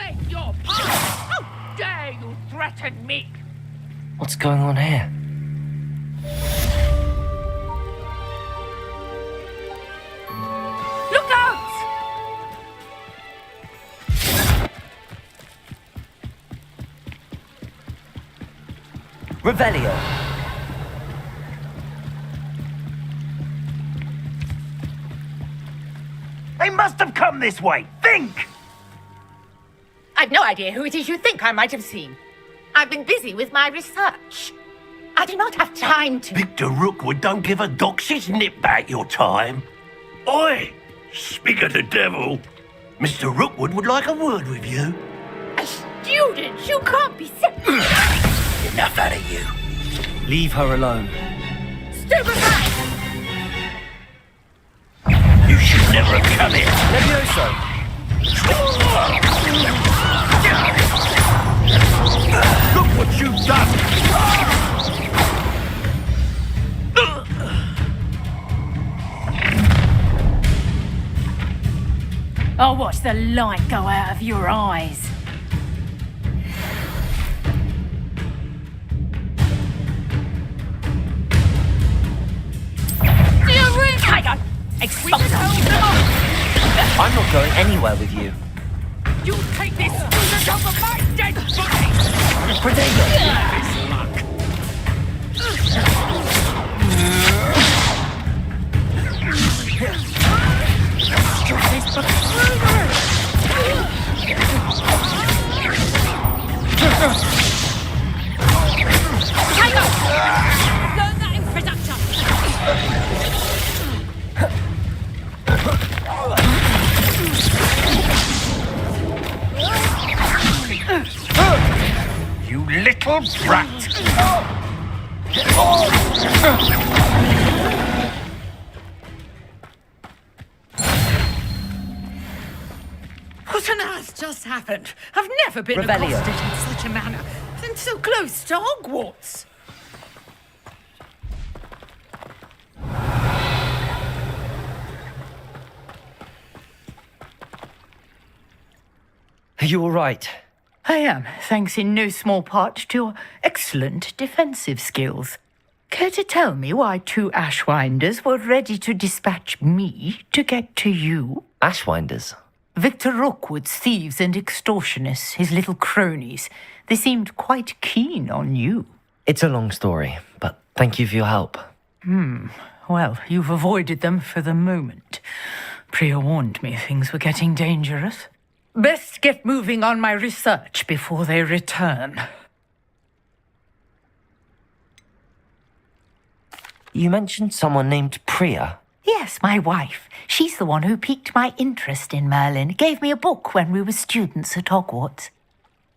beg your pardon! How dare you threaten me? What's going on here? Look out! Revelio. They must have come this way. Think! I've no idea who it is you think I might have seen. I've been busy with my research. I do not have time to... Victor Rookwood don't give a doxy's nip back your time. Oi! Speak of the devil. Mr. Rookwood would like a word with you. A student? You can't be sick. Enough out of you. Leave her alone. Stupefy! You should never have come here. Levioso! Look what you've done! I'll watch the light go out of your eyes. Diagon! I'm not going anywhere with you. You take this student over my dead body! Protego! Learn that in production! You little brat! What on earth just happened? I've never been Revelio. accosted in such a manner. And so close to Hogwarts. Are you all right? I am, thanks in no small part to your excellent defensive skills. Care to tell me why two Ashwinders were ready to dispatch me to get to you? Ashwinders? Victor Rookwood's thieves and extortionists, his little cronies. They seemed quite keen on you. It's a long story, but thank you for your help. Well, you've avoided them for the moment. Priya warned me things were getting dangerous. Best get moving on my research before they return. You mentioned someone named Priya. Yes, my wife. She's the one who piqued my interest in Merlin. Gave me a book when we were students at Hogwarts.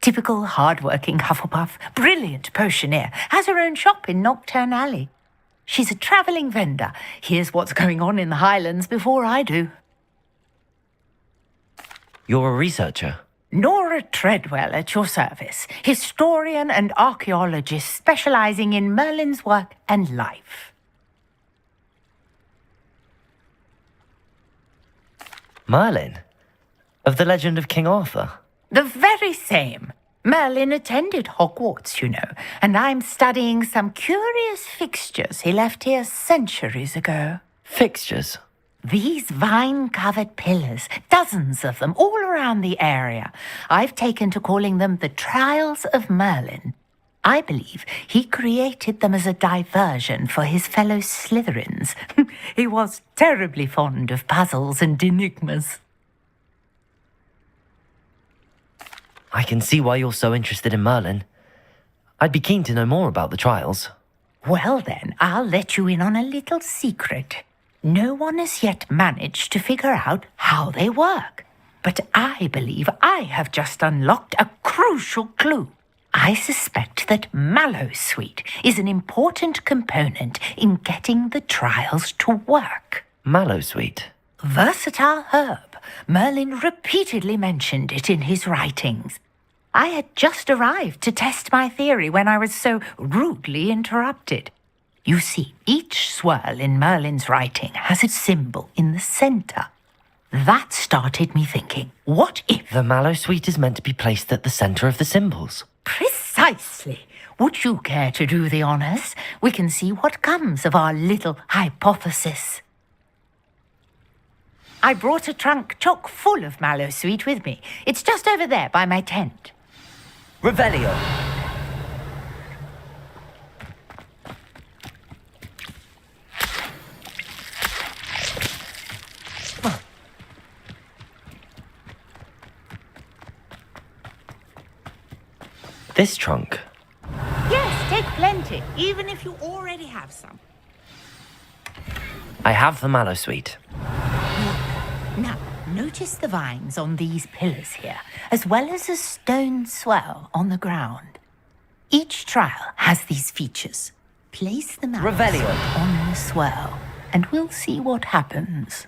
Typical hard-working Hufflepuff, brilliant potioneer, has her own shop in Nocturne Alley. She's a travelling vendor. Hears what's going on in the Highlands before I do. You're a researcher. Nora Treadwell at your service, historian and archaeologist specialising in Merlin's work and life. Merlin? Of the legend of King Arthur? The very same. Merlin attended Hogwarts, you know, and I'm studying some curious fixtures he left here centuries ago. Fixtures? These vine-covered pillars, dozens of them, all around the area. I've taken to calling them the Trials of Merlin. I believe he created them as a diversion for his fellow Slytherins. He was terribly fond of puzzles and enigmas. I can see why you're so interested in Merlin. I'd be keen to know more about the trials. Well then, I'll let you in on a little secret. No one has yet managed to figure out how they work. But I believe I have just unlocked a crucial clue. I suspect that Mallowsweet is an important component in getting the trials to work. Mallowsweet? Versatile herb. Merlin repeatedly mentioned it in his writings. I had just arrived to test my theory when I was so rudely interrupted. You see, each swirl in Merlin's writing has its symbol in the center. That started me thinking, what if? The mallow sweet is meant to be placed at the center of the symbols. Precisely. Would you care to do the honors? We can see what comes of our little hypothesis. I brought a trunk chock full of mallow sweet with me. It's just over there by my tent. Revelio. This trunk. Yes, take plenty, even if you already have some. I have the mallow sweet. Now, notice the vines on these pillars here, as well as a stone swell on the ground. Each trial has these features. Place the mallow Revelio. sweet on the swell, and we'll see what happens.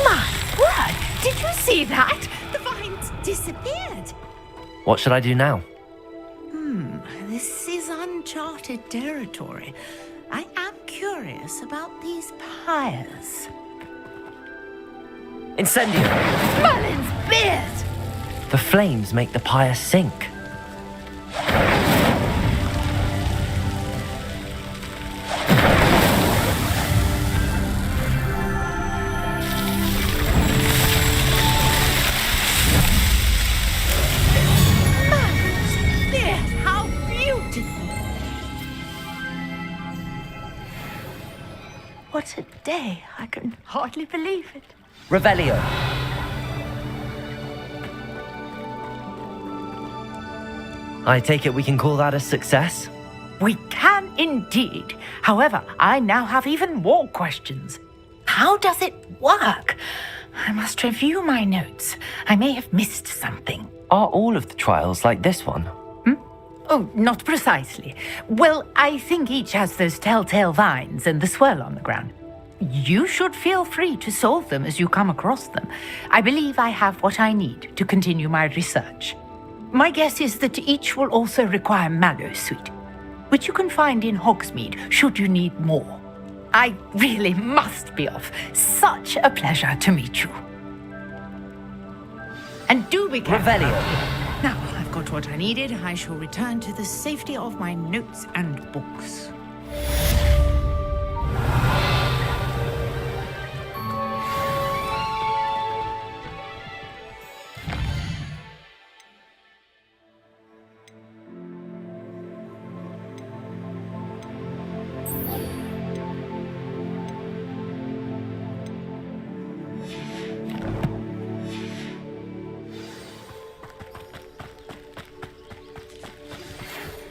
My word! Did you see that? The vines disappeared. What should I do now? This is uncharted territory. I am curious about these pyres. Incendio! Merlin's beard! The flames make the pyre sink. Merlin's beard! How beautiful! What a day! I can hardly believe it. Revelio. I take it we can call that a success? We can indeed. However, I now have even more questions. How does it work? I must review my notes. I may have missed something. Are all of the trials like this one? Oh, not precisely. Well, I think each has those telltale vines and the swirl on the ground. You should feel free to solve them as you come across them. I believe I have what I need to continue my research. My guess is that each will also require mallow sweet, which you can find in Hogsmeade should you need more. I really must be off. Such a pleasure to meet you. And do be careful. Revelio. Now I've got what I needed. I shall return to the safety of my notes and books.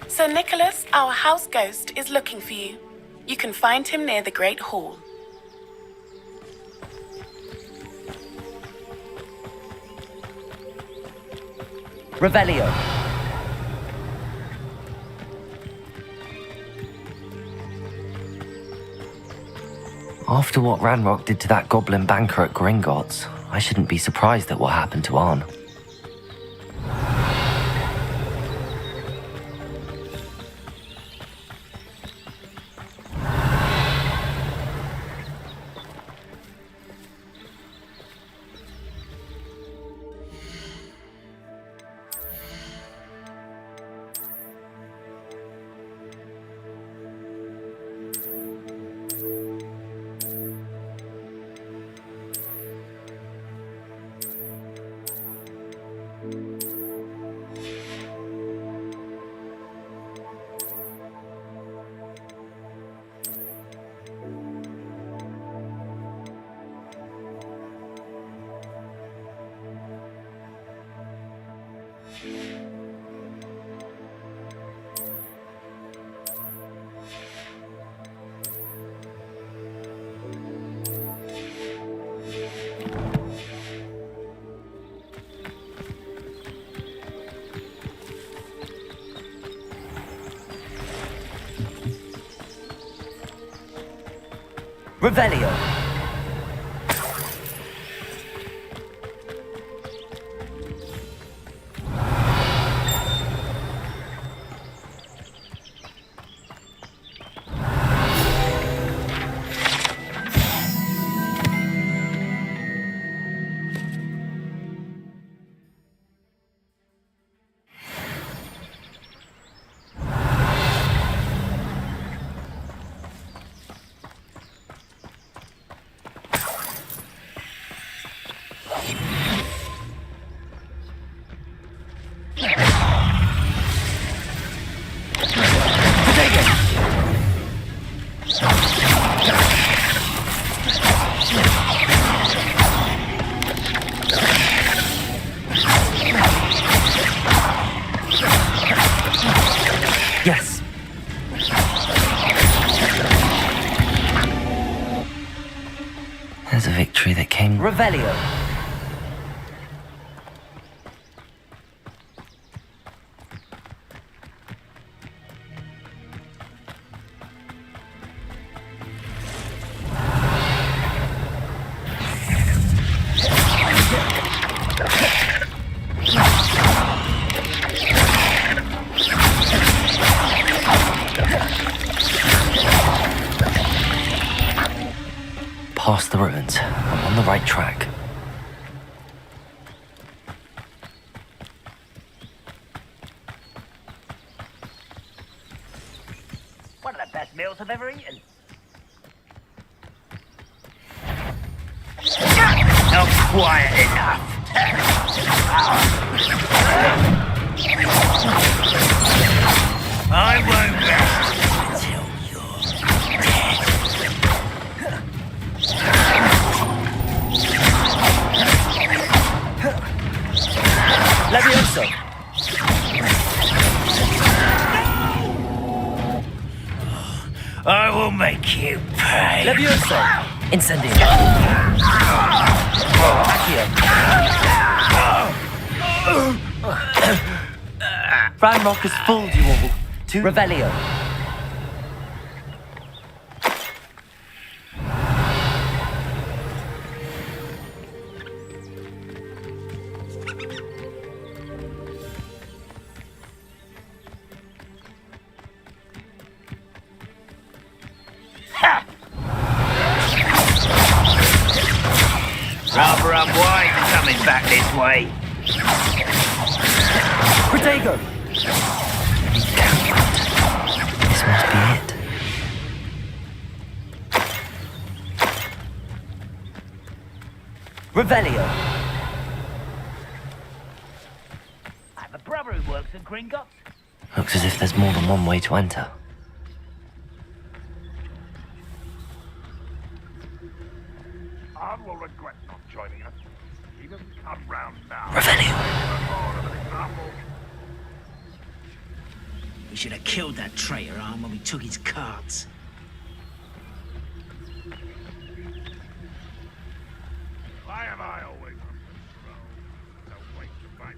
Sir Nicholas, our house ghost, is looking for you. You can find him near the Great Hall. Revelio. After what Ranrock did to that goblin banker at Gringotts, I shouldn't be surprised at what happened to Arn. Revelio. Revelio. Past the ruins. I'm on the right track. One of the best meals I've ever eaten. Not quiet enough. I won't rest until you're dead. Levioso. I will make you pay. Levioso. Incendio. Accio. Ranrock has fooled you all. To Revelio. Rather unwise coming back this way. Protego. This must be it. Revelio. I have a brother who works at Gringotts. Looks as if there's more than one way to enter. Anne will regret not joining us. He doesn't come round now. Revelio. More of an example. We should have killed that traitor, Arm, when we took his cards. Why am I always on control? Don't wait to fight.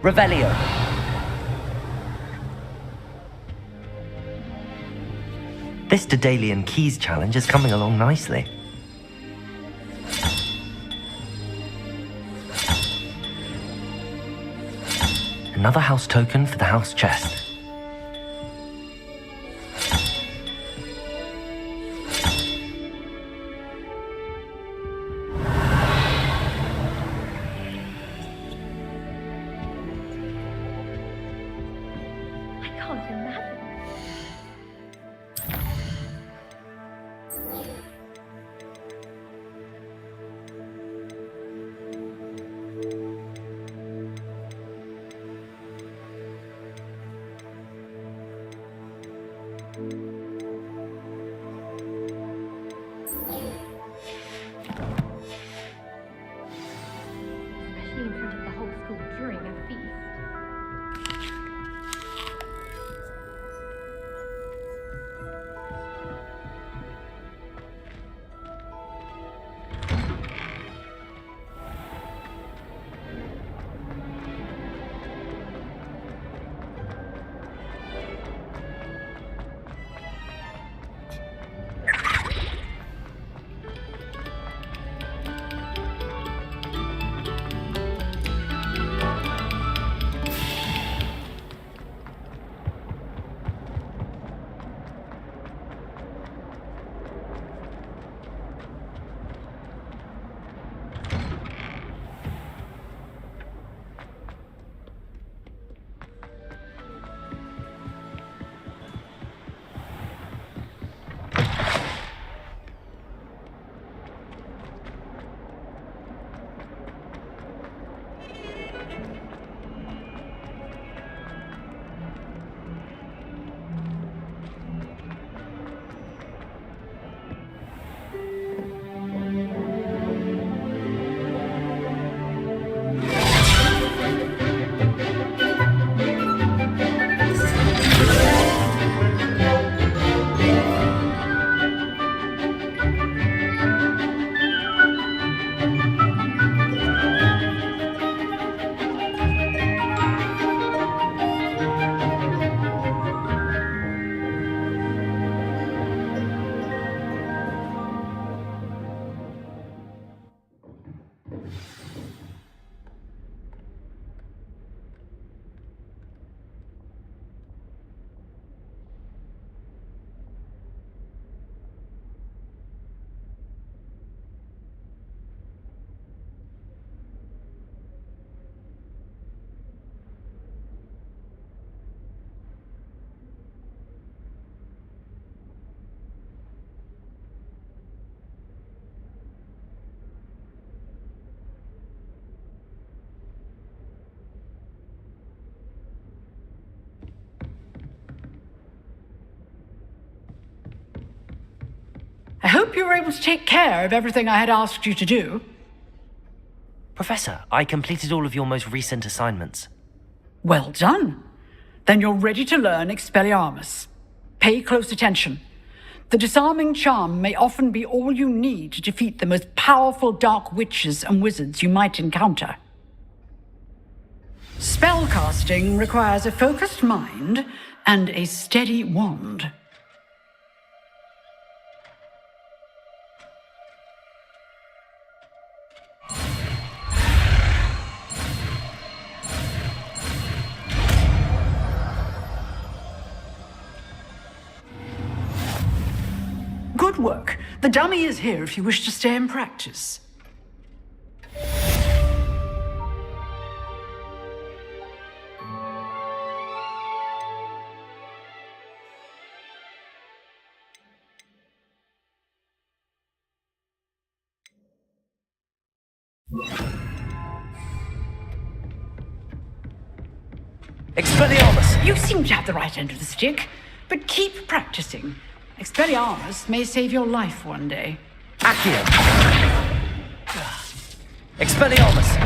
Revelio. This Daedalian Keys challenge is coming along nicely. Another house token for the house chest. hope you were able to take care of everything I had asked you to do. Professor, I completed all of your most recent assignments. Well done. Then you're ready to learn Expelliarmus. Pay close attention. The disarming charm may often be all you need to defeat the most powerful dark witches and wizards you might encounter. Spellcasting requires a focused mind and a steady wand. Good work. The dummy is here if you wish to stay and practice. Expelliarmus! You seem to have the right end of the stick, but keep practicing. Expelliarmus may save your life one day. Accio! Expelliarmus!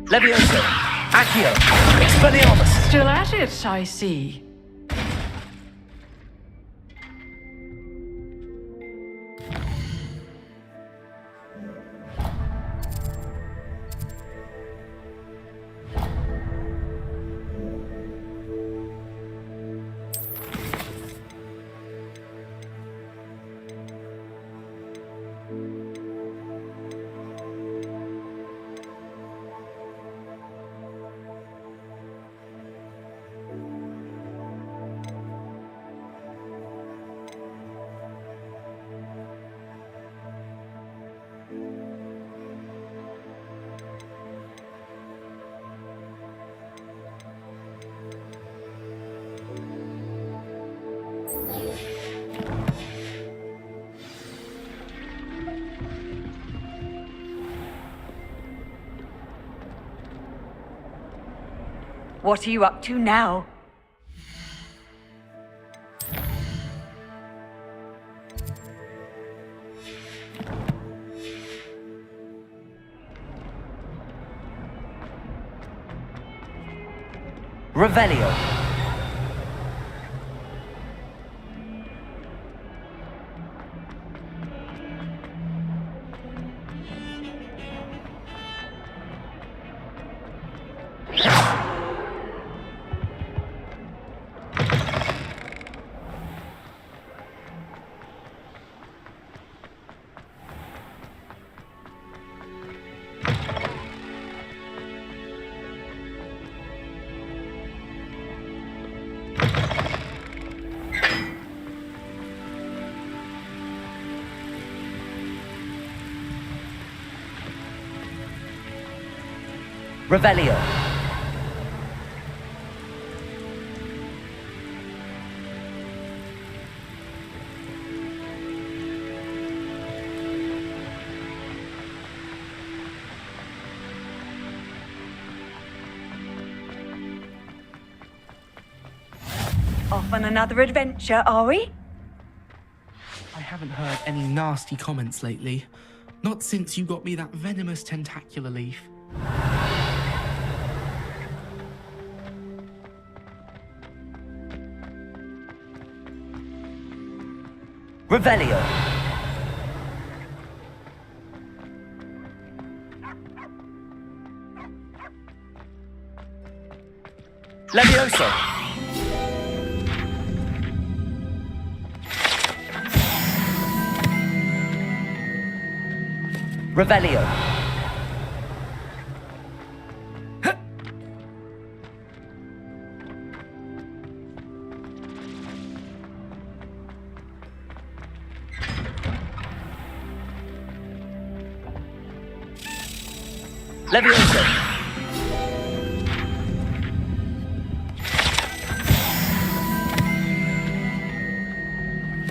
Levioso! Accio! Expelliarmus! Still at it, I see. What are you up to now? Revelio! Revelio! Off on another adventure, are we? I haven't heard any nasty comments lately. Not since you got me that venomous tentacular leaf. Revelio! Levioso! Revelio! Levioso!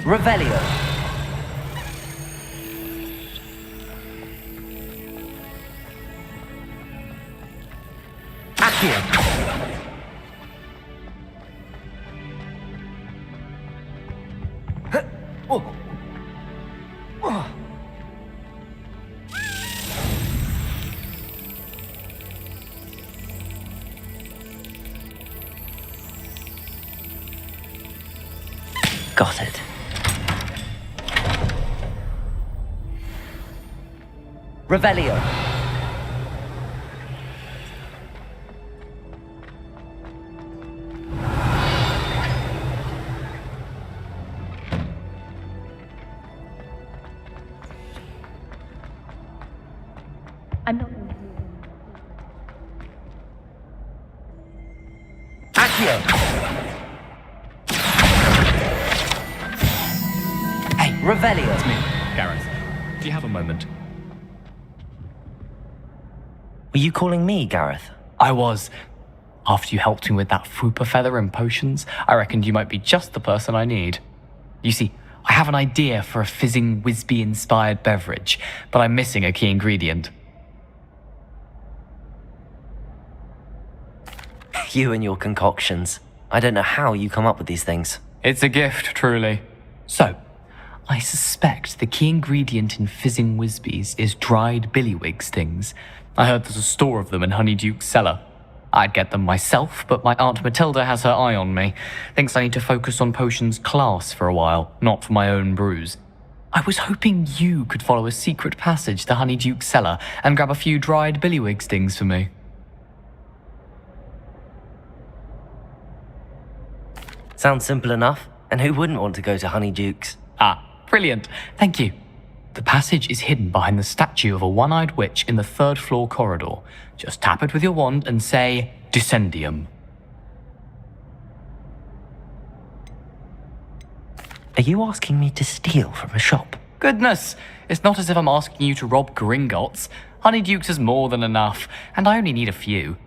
Revelio! Accio! Got it. Revelio. I'm not. Accio. Hey, Revelio. It's me, Gareth. Do you have a moment? Were you calling me, Gareth? I was. After you helped me with that fupa feather and potions, I reckoned you might be just the person I need. You see, I have an idea for a fizzing Whizbee-inspired beverage, but I'm missing a key ingredient. You and your concoctions. I don't know how you come up with these things. It's a gift, truly. So, I suspect the key ingredient in fizzing Whizbees is dried billywig stings. I heard there's a store of them in Honeyduke's cellar. I'd get them myself, but my Aunt Matilda has her eye on me. Thinks I need to focus on potions class for a while, not for my own brews. I was hoping you could follow a secret passage to Honeyduke's cellar and grab a few dried billywig stings for me. Sounds simple enough. And who wouldn't want to go to Honeyduke's? Ah, brilliant. Thank you. The passage is hidden behind the statue of a one-eyed witch in the third-floor corridor. Just tap it with your wand and say, Descendium. Are you asking me to steal from a shop? Goodness, it's not as if I'm asking you to rob Gringotts. Honeyduke's is more than enough, and I only need a few.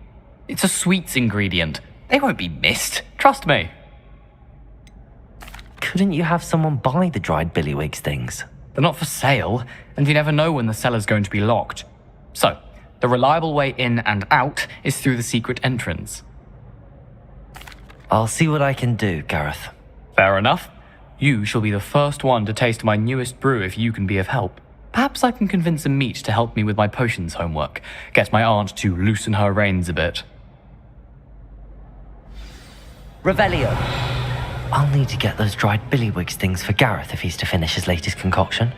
It's a sweets ingredient. They won't be missed, trust me. Couldn't you have someone buy the dried billywig things? They're not for sale, and you never know when the cellar's going to be locked. So, the reliable way in and out is through the secret entrance. I'll see what I can do, Gareth. Fair enough. You shall be the first one to taste my newest brew if you can be of help. Perhaps I can convince a meat to help me with my potions homework. Get my aunt to loosen her reins a bit. Revelio. I'll need to get those dried billywig things for Gareth if he's to finish his latest concoction.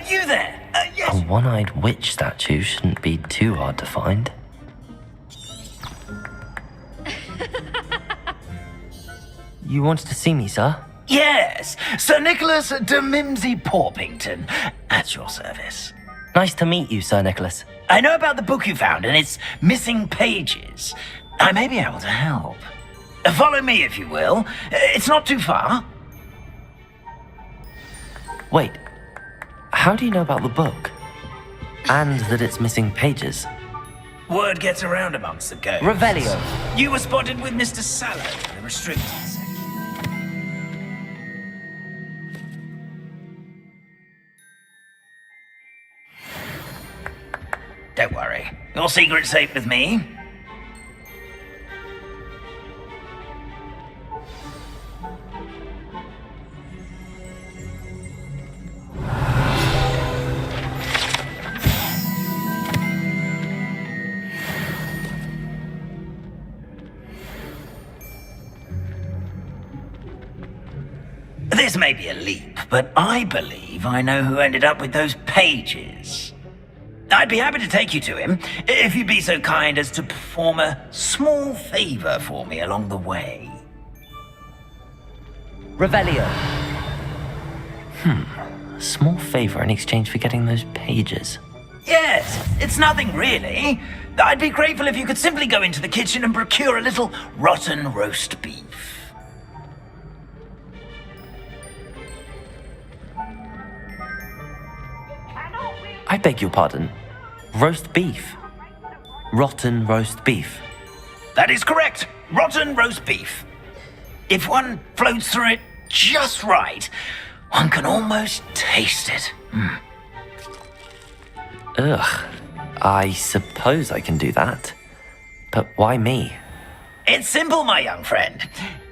You there? Yes. A one-eyed witch statue shouldn't be too hard to find. You wanted to see me, sir? Yes, Sir Nicholas de Mimsy Porpington, at your service. Nice to meet you, Sir Nicholas. I know about the book you found and its missing pages. I may be able to help. Follow me, if you will. It's not too far. Wait, how do you know about the book? And that it's missing pages? Word gets around amongst the ghosts. Revelio. You were spotted with Mr. Sallow in the restricted section. Don't worry. Your secret's safe with me. This may be a leap, but I believe I know who ended up with those pages. I'd be happy to take you to him, if you'd be so kind as to perform a small favor for me along the way. Revelio. A small favor in exchange for getting those pages. Yes, it's nothing really. I'd be grateful if you could simply go into the kitchen and procure a little rotten roast beef. I beg your pardon. Roast beef. Rotten roast beef. That is correct. Rotten roast beef. If one floats through it just right, one can almost taste it. Ugh. I suppose I can do that. But why me? It's simple, my young friend.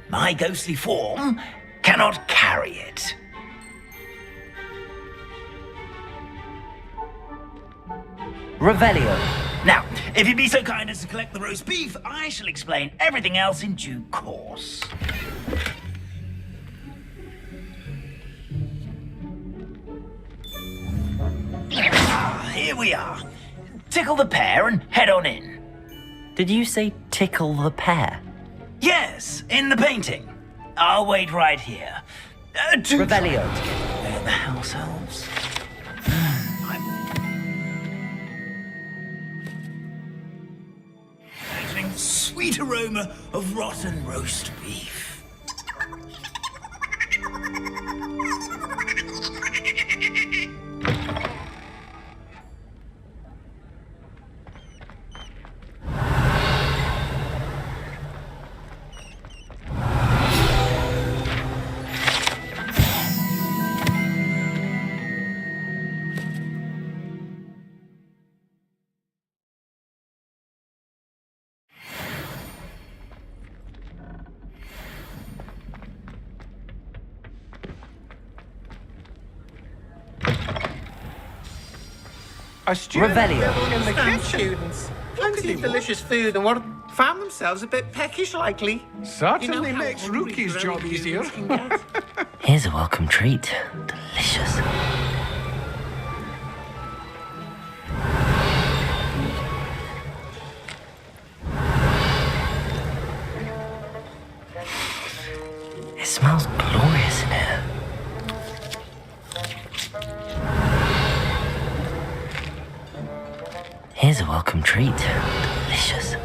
My ghostly form cannot carry it. Revelio. Now, if you'd be so kind as to collect the roast beef, I shall explain everything else in due course. Here we are. Tickle the pear and head on in. Did you say tickle the pear? Yes, in the painting. I'll wait right here. Revelio. Where are the house elves? I'm sweet aroma of rotten roast beef. A student Revelio. in the kitchen. Students. Plenty of delicious food and what found themselves a bit peckish likely. Certainly makes Rookie's job easier. Here's a welcome treat. Delicious. It smells glorious in here. Here's a welcome treat. Delicious.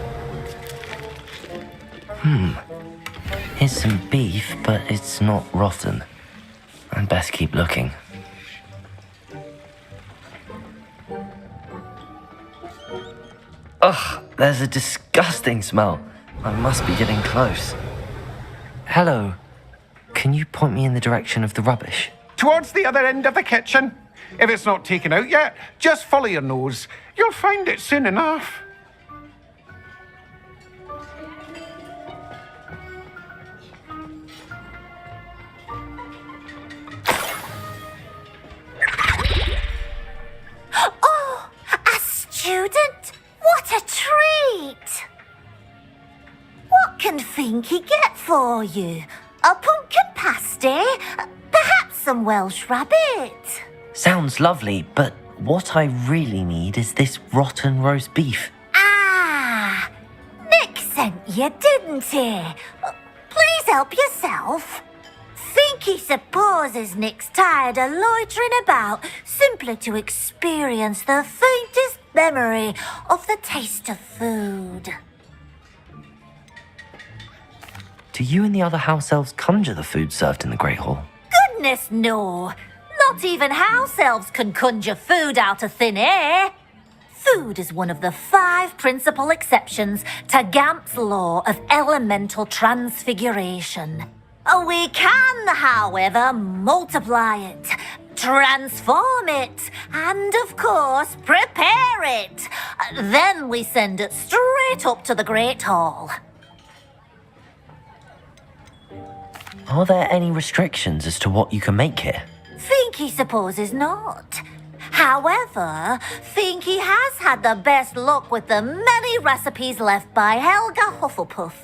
Here's some beef, but it's not rotten. I'd best keep looking. Ugh, there's a disgusting smell. I must be getting close. Hello. Can you point me in the direction of the rubbish? Towards the other end of the kitchen. If it's not taken out yet, just follow your nose. You'll find it soon enough. Oh, a student? What a treat! What can Finky get for you? A pumpkin pasty? Perhaps some Welsh rabbit? Sounds lovely, but what I really need is this rotten roast beef. Ah, Nick sent you, didn't he? Please help yourself. Finky supposes Nick's tired of loitering about simply to experience the faintest memory of the taste of food. Do you and the other house elves conjure the food served in the Great Hall? Goodness, no. Not even house elves can conjure food out of thin air. Food is one of the 5 principal exceptions to Gamp's law of elemental transfiguration. We can, however, multiply it, transform it, and, of course, prepare it. Then we send it straight up to the Great Hall. Are there any restrictions as to what you can make here? Finky supposes not. However, Finky has had the best luck with the many recipes left by Helga Hufflepuff.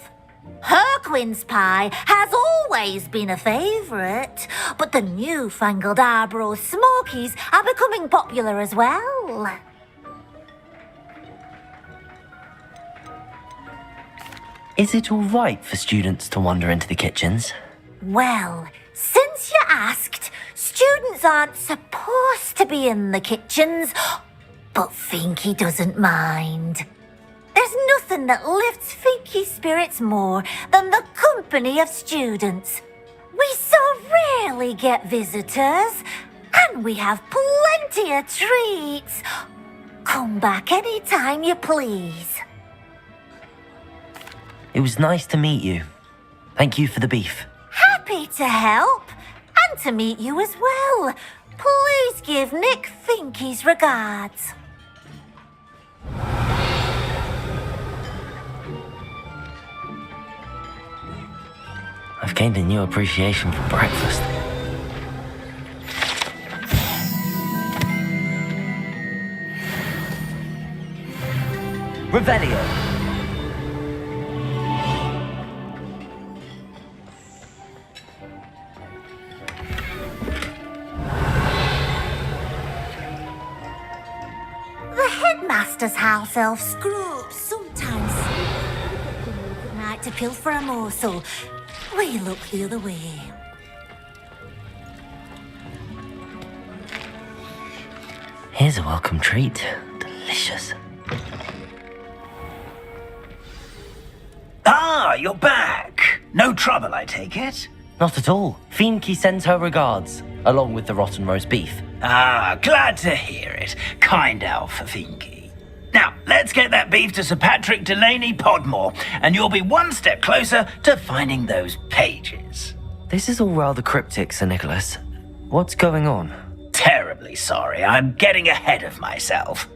Her quince pie has always been a favourite, but the newfangled Arbroath Smokies are becoming popular as well. Is it all right for students to wander into the kitchens? Well, since you asked, students aren't supposed to be in the kitchens, but Finky doesn't mind. There's nothing that lifts Finky's spirits more than the company of students. We so rarely get visitors, and we have plenty of treats. Come back any time you please. It was nice to meet you. Thank you for the beef. Happy to help, and to meet you as well. Please give Nick Finky's regards. I've gained a new appreciation for breakfast. Revelio. The headmaster's house elf screws sometimes good night to pilfer a morsel. We look the other way. Here's a welcome treat. Delicious. Ah, you're back. No trouble, I take it? Not at all. Fienke sends her regards, along with the rotten roast beef. Ah, glad to hear it. Kind elf, Fienke. Now, let's get that beef to Sir Patrick Delaney Podmore, and you'll be one step closer to finding those pages. This is all rather cryptic, Sir Nicholas. What's going on? Terribly sorry, I'm getting ahead of myself.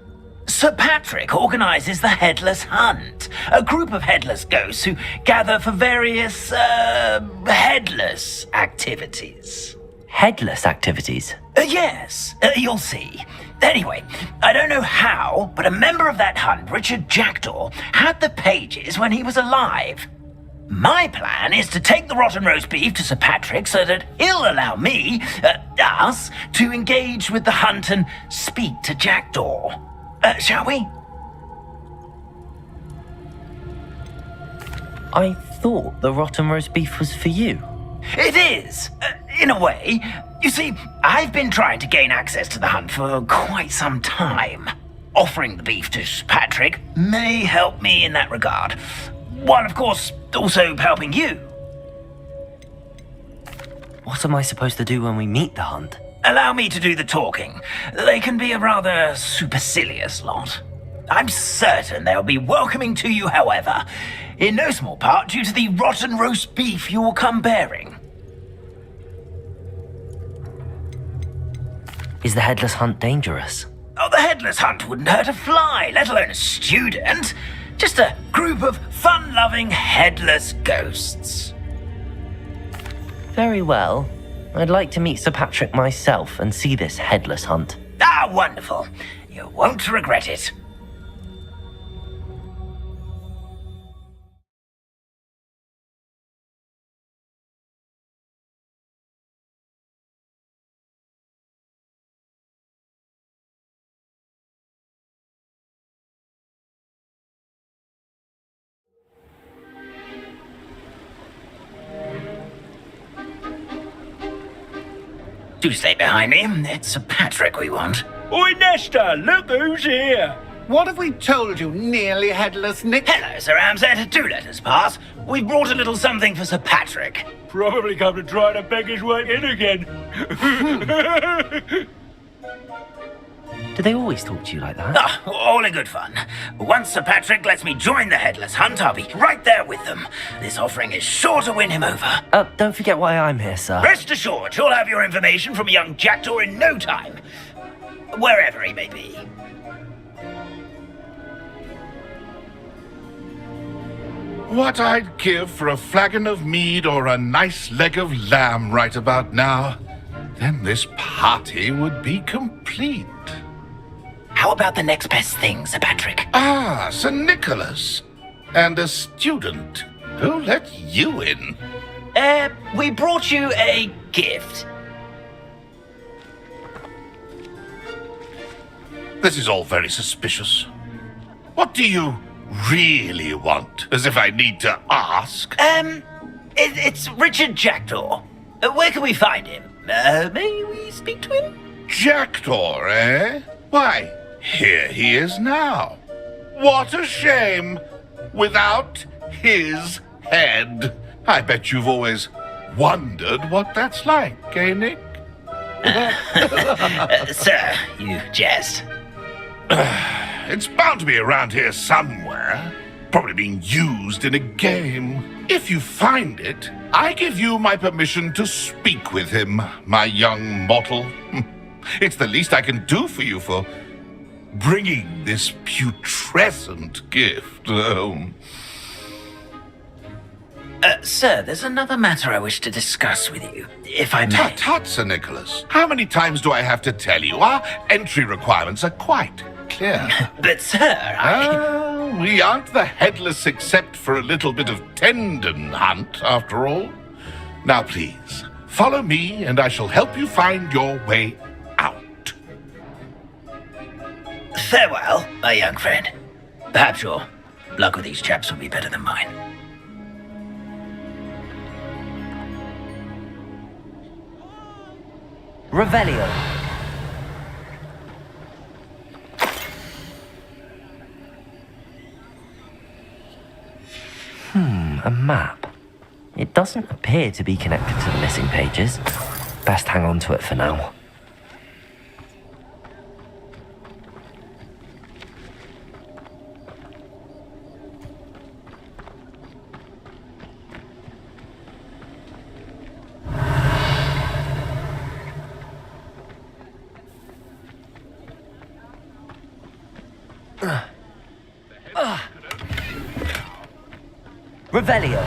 Sir Patrick organises the Headless Hunt, a group of headless ghosts who gather for various, headless activities. Headless activities? Yes, you'll see. Anyway, I don't know how, but a member of that hunt, Richard Jackdaw, had the pages when he was alive. My plan is to take the rotten roast beef to Sir Patrick so that he'll allow me, us, to engage with the hunt and speak to Jackdaw. Shall we? I thought the rotten roast beef was for you. It is, in a way. You see, I've been trying to gain access to the hunt for quite some time. Offering the beef to Sir Patrick may help me in that regard. While, of course, also helping you. What am I supposed to do when we meet the hunt? Allow me to do the talking. They can be a rather supercilious lot. I'm certain they'll be welcoming to you, however, in no small part due to the rotten roast beef you'll come bearing. Is the headless hunt dangerous? Oh, the headless hunt wouldn't hurt a fly, let alone a student. Just a group of fun-loving headless ghosts. Very well. I'd like to meet Sir Patrick myself and see this headless hunt. Ah, wonderful. You won't regret it. Do stay behind me. It's Sir Patrick we want. Oi, Nesta, look who's here. What have we told you, nearly headless Nick? Hello, Sir Ramsay. Do let us pass. We've brought a little something for Sir Patrick. Probably come to try to beg his way in again. Do they always talk to you like that? Ah, all in good fun. Once Sir Patrick lets me join the Headless Hunt, I'll be right there with them. This offering is sure to win him over. Don't forget why I'm here, sir. Rest assured, you'll have your information from young Jackdaw in no time. Wherever he may be. What I'd give for a flagon of mead or a nice leg of lamb right about now. Then this party would be complete. How about the next best thing, Sir Patrick? Ah, Sir Nicholas. And a student. Who let you in? We brought you a gift. This is all very suspicious. What do you really want? As if I need to ask. It's Richard Jackdaw. Where can we find him? May we speak to him? Jackdaw, eh? Why, here he is now. What a shame. Without his head. I bet you've always wondered what that's like, eh, Nick? Sir, you jest. It's bound to be around here somewhere. Probably being used in a game. If you find it, I give you my permission to speak with him, my young mortal. It's the least I can do for you for bringing this putrescent gift home. Sir, there's another matter I wish to discuss with you, if I may. Tut, tut, Sir Nicholas. How many times do I have to tell you? Our entry requirements are quite clear. But, sir, we aren't the headless except for a little bit of tendon hunt, after all. Now, please, follow me, and I shall help you find your way out. Farewell, my young friend. Perhaps your luck with these chaps will be better than mine. Revelio. A map. It doesn't appear to be connected to the missing pages. Best hang on to it for now. Revelio.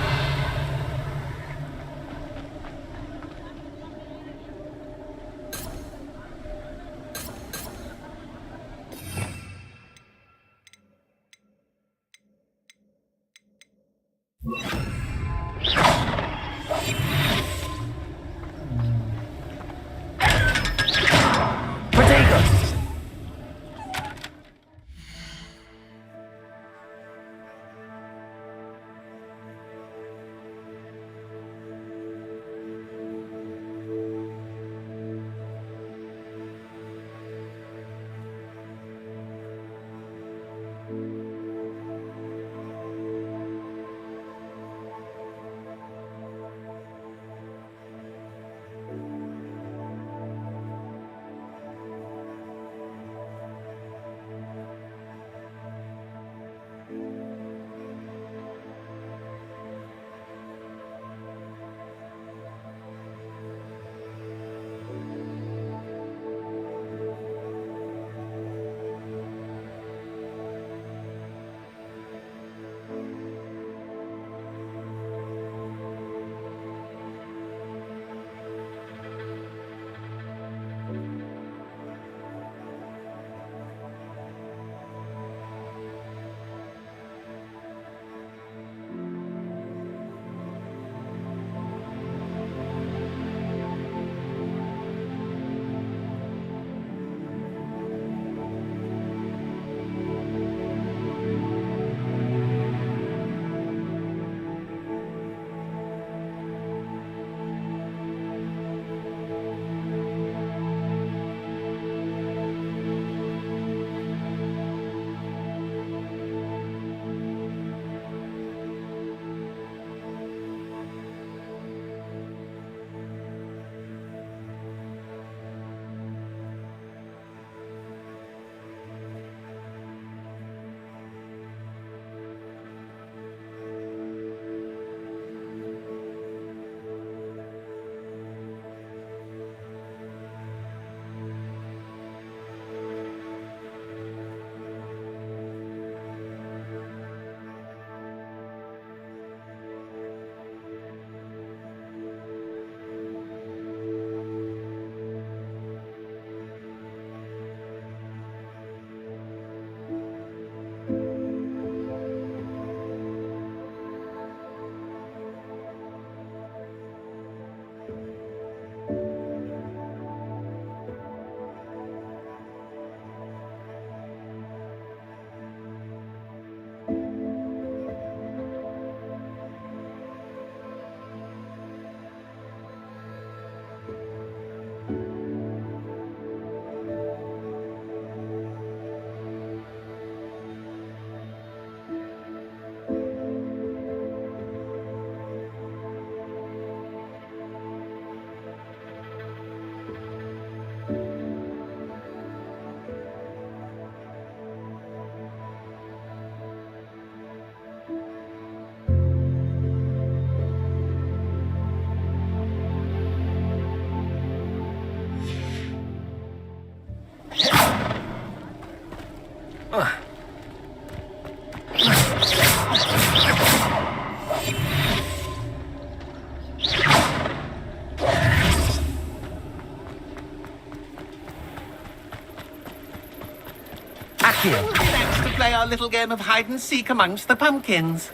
our little game of hide and seek amongst the pumpkins.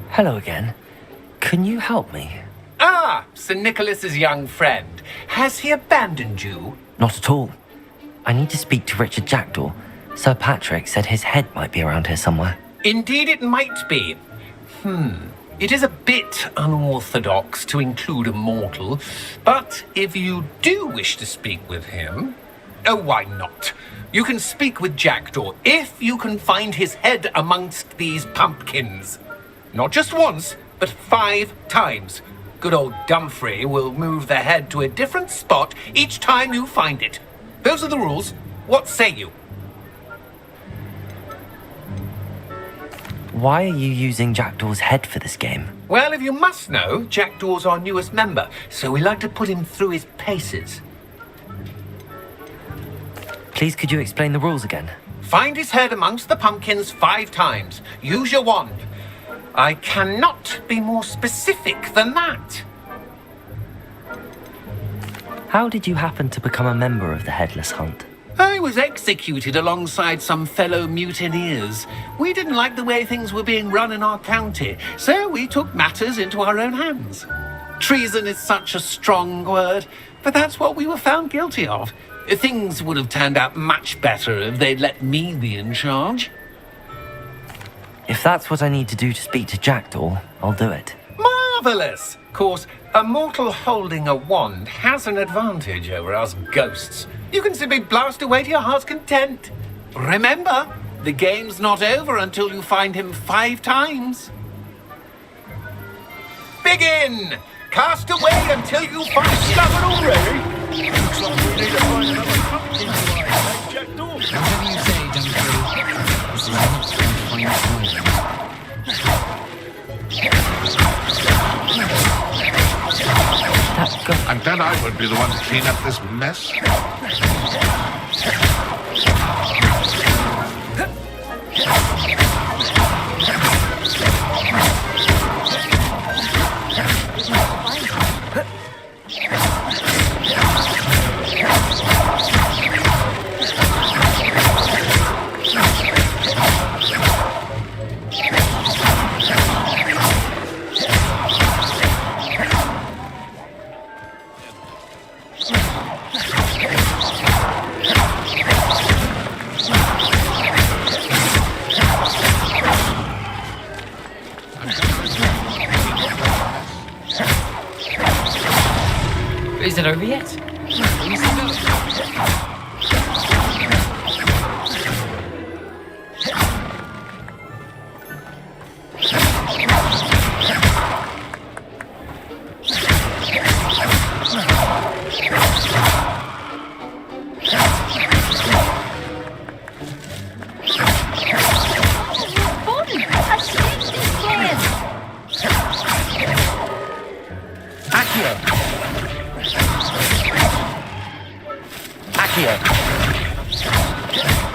Hello again. Can you help me? Ah, Sir Nicholas's young friend. Has he abandoned you? Not at all. I need to speak to Richard Jackdaw. Sir Patrick said his head might be around here somewhere. Indeed it might be. It is a bit unorthodox to include a mortal, but if you do wish to speak with him, oh, why not? You can speak with Jackdaw if you can find his head amongst these pumpkins. Not just once, but 5 times. Good old Dumfrey will move the head to a different spot each time you find it. Those are the rules. What say you? Why are you using Jackdaw's head for this game? Well, if you must know, Jackdaw's our newest member, so we like to put him through his paces. Please, could you explain the rules again? Find his head amongst the pumpkins 5 times. Use your wand. I cannot be more specific than that. How did you happen to become a member of the Headless Hunt? I was executed alongside some fellow mutineers. We didn't like the way things were being run in our county, so we took matters into our own hands. Treason is such a strong word, but that's what we were found guilty of. Things would have turned out much better if they'd let me be in charge. If that's what I need to do to speak to Jackdaw, I'll do it. Marvellous! Of course, a mortal holding a wand has an advantage over us ghosts. You can simply blast away to your heart's content. Remember, the game's not over until you find him 5 times. Begin! Cast away until you find stubborn already. Looks like we need to find another pumpkin to hide, Jackdaw. Whatever you say, Dumfrey. This is not going to find And then I would be the one to clean up this mess. Is it over yet?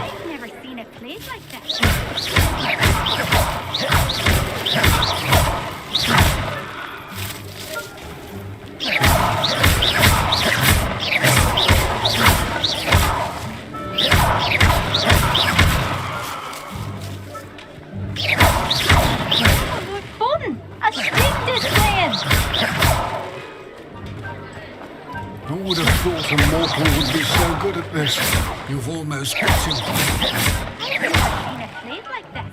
I've never seen it played like that. Fun! A string is playing! Who would have thought a mortal would be so good at this? You've almost got him. I've never seen it played like that.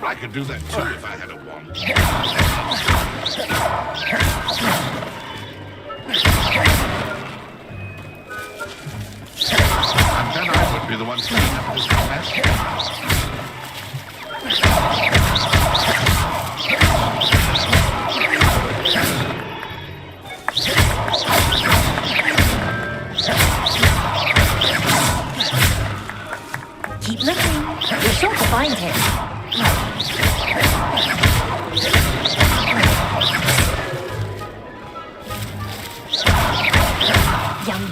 I could do that too if I had a wand. And then I would be the one to clean up this mess. Keep looking. You're sure to find him.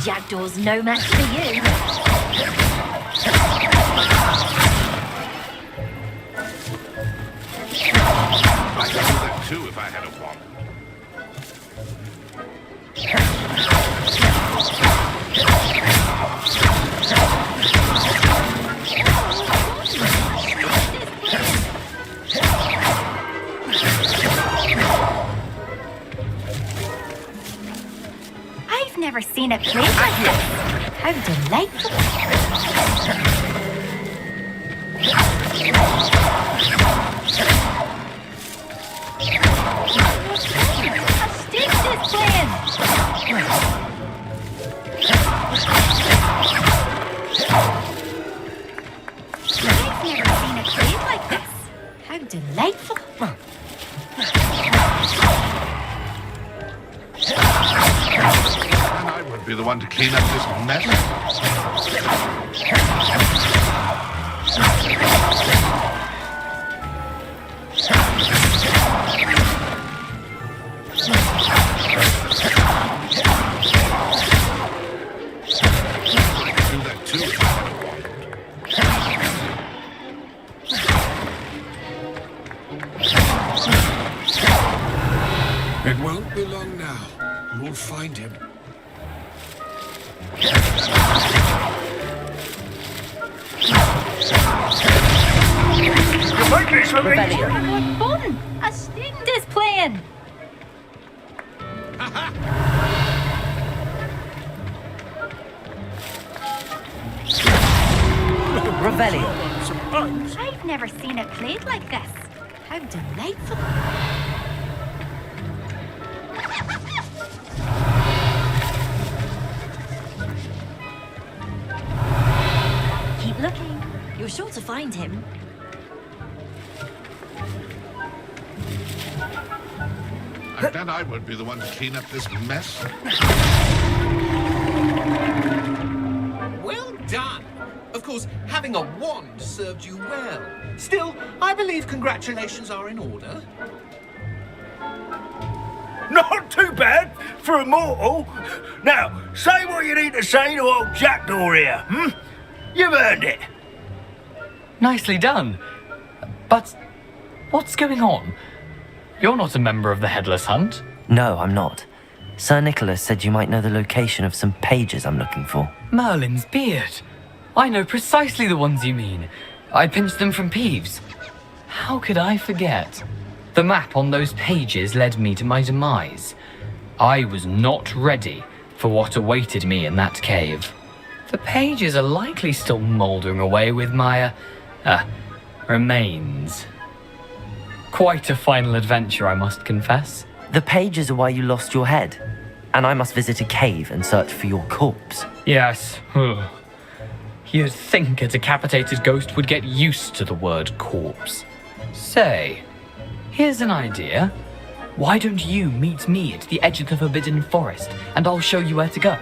Jackdaw's no match for you. I could do that too if I had a wand. I've never seen a place like this. How delightful. A stick is playing. I've never seen a place like this. How delightful. And I would be the one to clean up this mess. Do that too if I had a wand. It won't be long now. You'll find him. Rebellion. What fun! A sting is playing. Revelio. I've never seen a plate like this. How delightful. Keep looking. You're sure to find him. I bet I won't be the one to clean up this mess. Well done. Of course, having a wand served you well. Still, I believe congratulations are in order. Not too bad for a mortal. Now, say what you need to say to old Jackdaw here, You've earned it. Nicely done. But what's going on? You're not a member of the Headless Hunt. No, I'm not. Sir Nicholas said you might know the location of some pages I'm looking for. Merlin's beard. I know precisely the ones you mean. I pinched them from Peeves. How could I forget? The map on those pages led me to my demise. I was not ready for what awaited me in that cave. The pages are likely still mouldering away with my, remains. Quite a final adventure, I must confess. The pages are why you lost your head, and I must visit a cave and search for your corpse. Yes. You'd think a decapitated ghost would get used to the word corpse. Say, here's an idea. Why don't you meet me at the edge of the Forbidden Forest, and I'll show you where to go?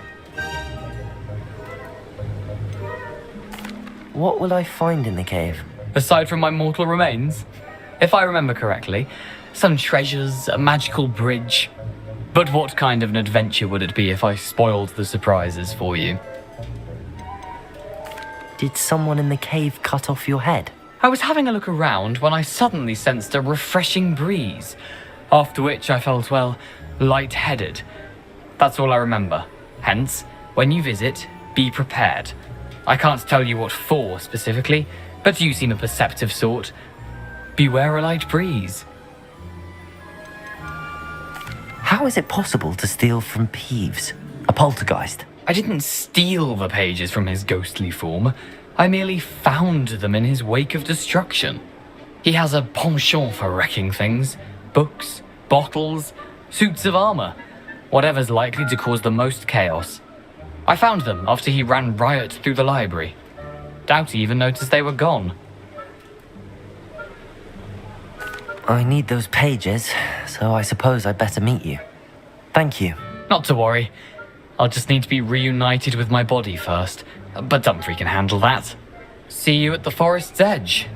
What will I find in the cave? Aside from my mortal remains? If I remember correctly, some treasures, a magical bridge. But what kind of an adventure would it be if I spoiled the surprises for you? Did someone in the cave cut off your head? I was having a look around when I suddenly sensed a refreshing breeze, after which I felt, well, lightheaded. That's all I remember. Hence, when you visit, be prepared. I can't tell you what for specifically, but you seem a perceptive sort. Beware a light breeze. How is it possible to steal from Peeves, a poltergeist? I didn't steal the pages from his ghostly form. I merely found them in his wake of destruction. He has a penchant for wrecking things. Books, bottles, suits of armor. Whatever's likely to cause the most chaos. I found them after he ran riot through the library. Doubt he even noticed they were gone. I need those pages, so I suppose I'd better meet you. Thank you. Not to worry. I'll just need to be reunited with my body first. But Dumfries can handle that. See you at the forest's edge.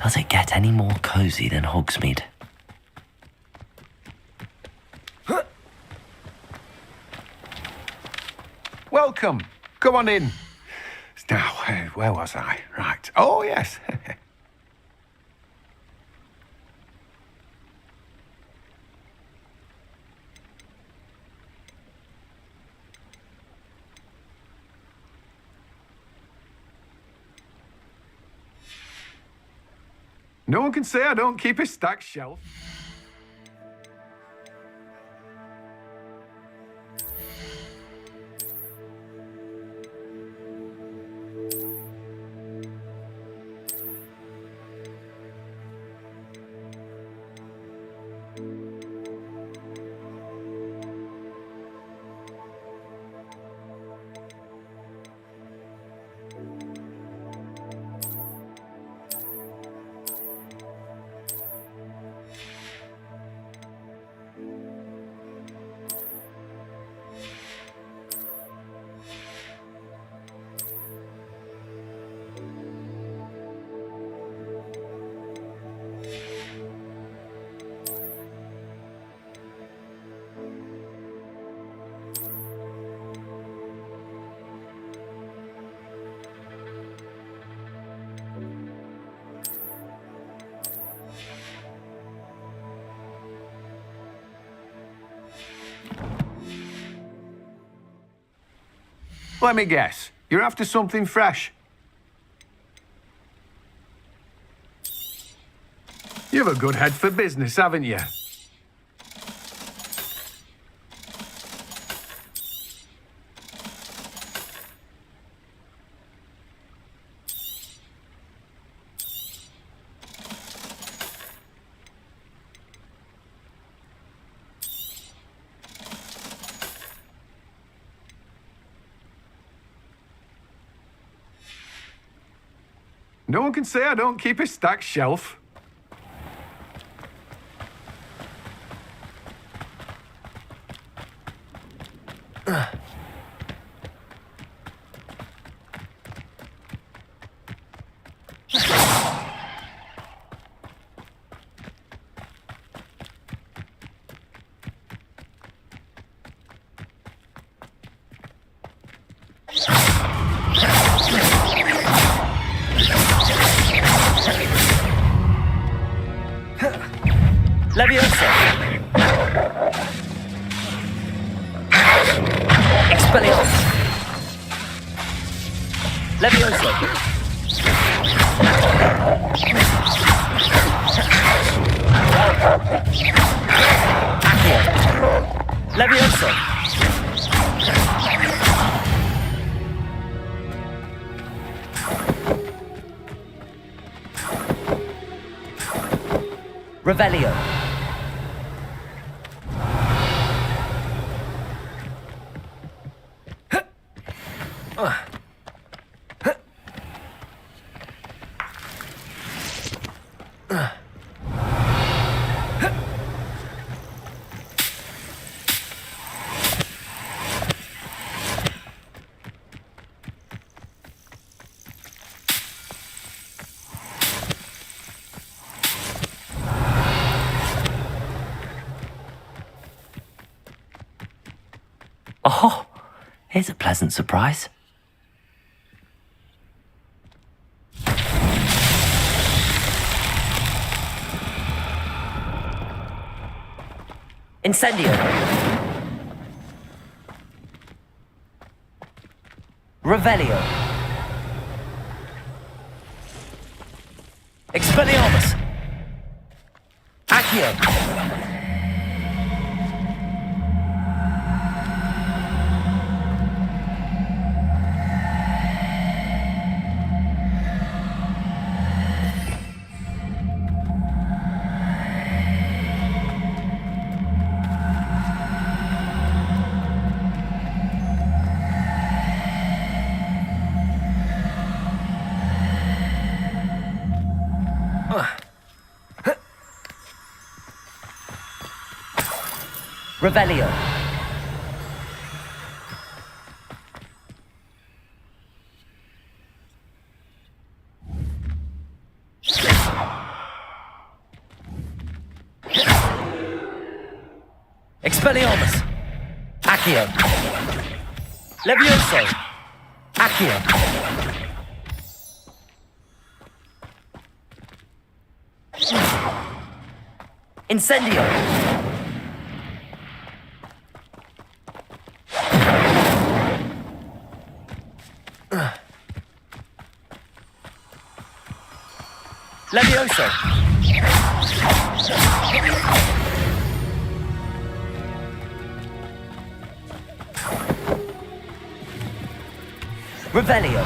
Does it get any more cozy than Hogsmeade? Welcome. Come on in. Now, where was I? Right. Oh, yes. No one can say I don't keep a stacked shelf. Let me guess. You're after something fresh. You have a good head for business, haven't you? No one can say I don't keep a stacked shelf. Leviosa! Expelliarmus! Leviosa! Accio! Leviosa! Revelio! Oh, here's a pleasant surprise. Incendio. Revelio. Expelliarmus. Accio. Revelio. Expelliarmus! Accio! Levioso! Accio! Incendio! Levioso! Revelio!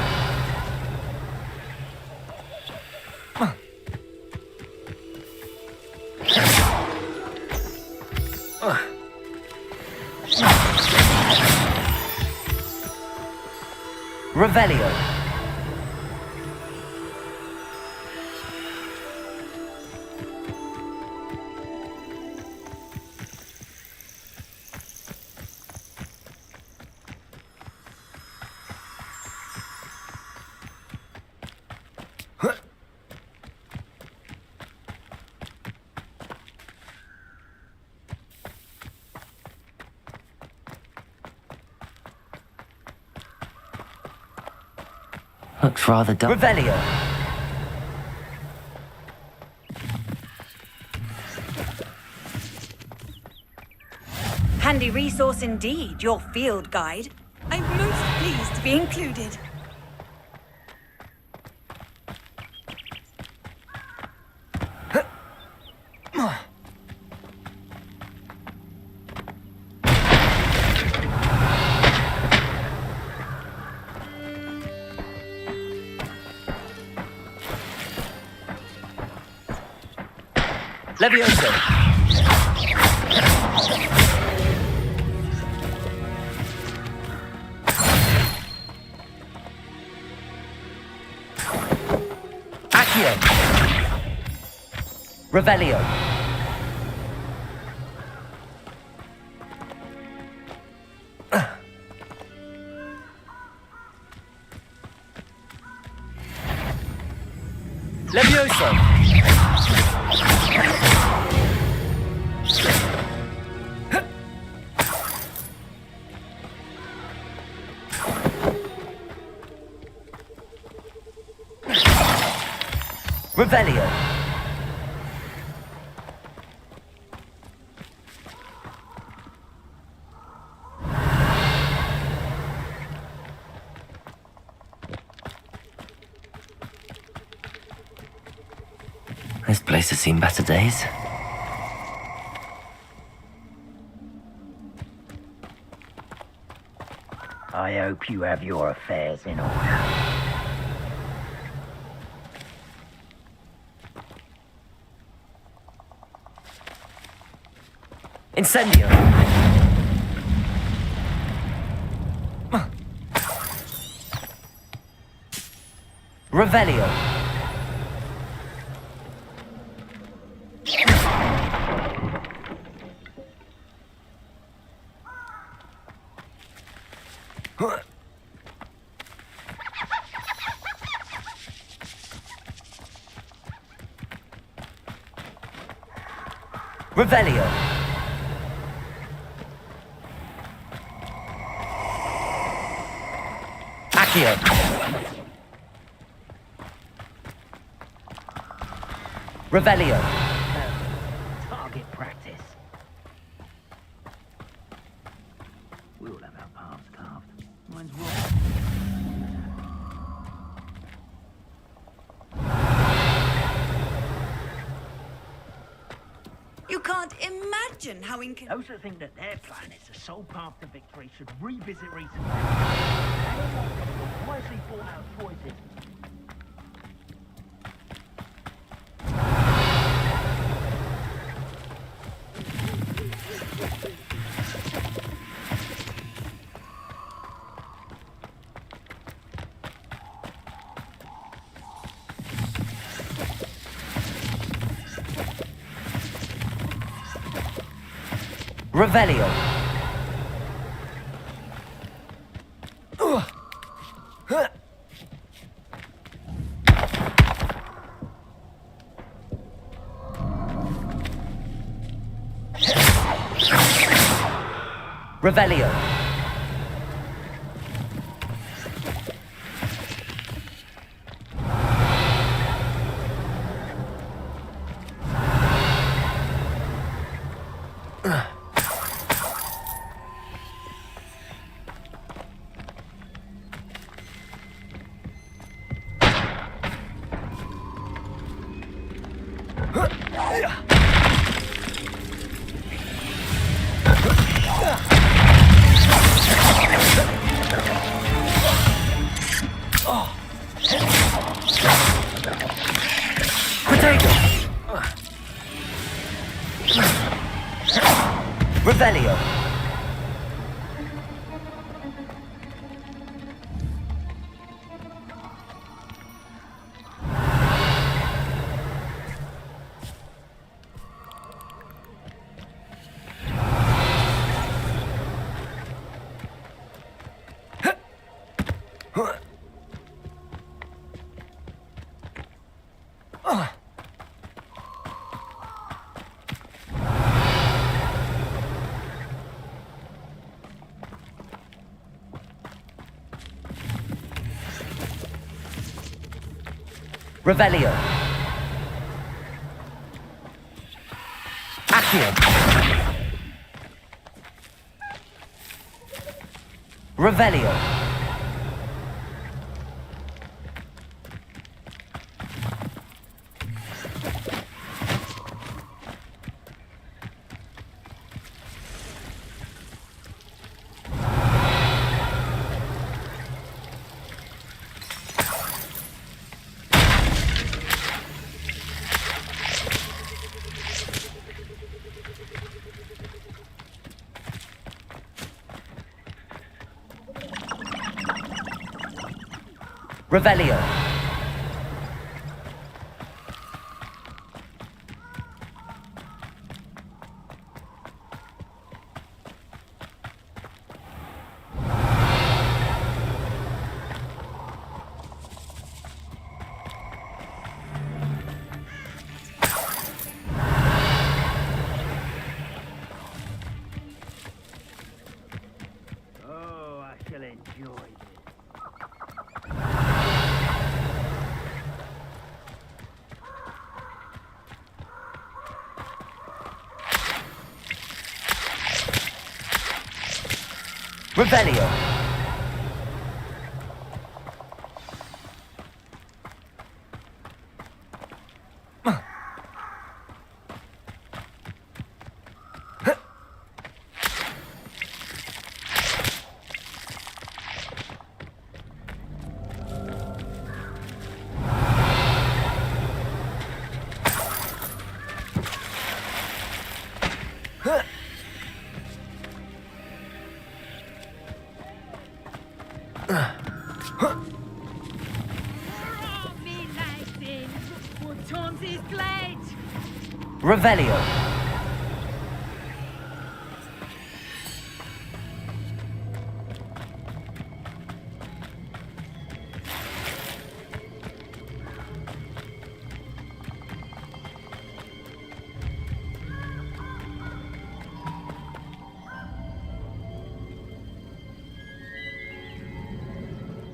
Revelio! Looks rather dark. Revelio! Handy resource indeed, your field guide. I'm most pleased to be included. Levioso! Accio! Revelio! Levioso! Revelio! This place has seen better days. I hope you have your affairs in order. Incendio! Revelio! Revelio! Accio! Revelio! Target practice. We'll have our paths carved. Mine's wrong. You can't imagine how Those that think that their plan is the sole path to victory should revisit recent wisely thought out choices. Revelio! Revelio. Revelio. Revelio. Accio. Revelio. Revelio. Oh, I shall enjoy this. Revelio. Revelio.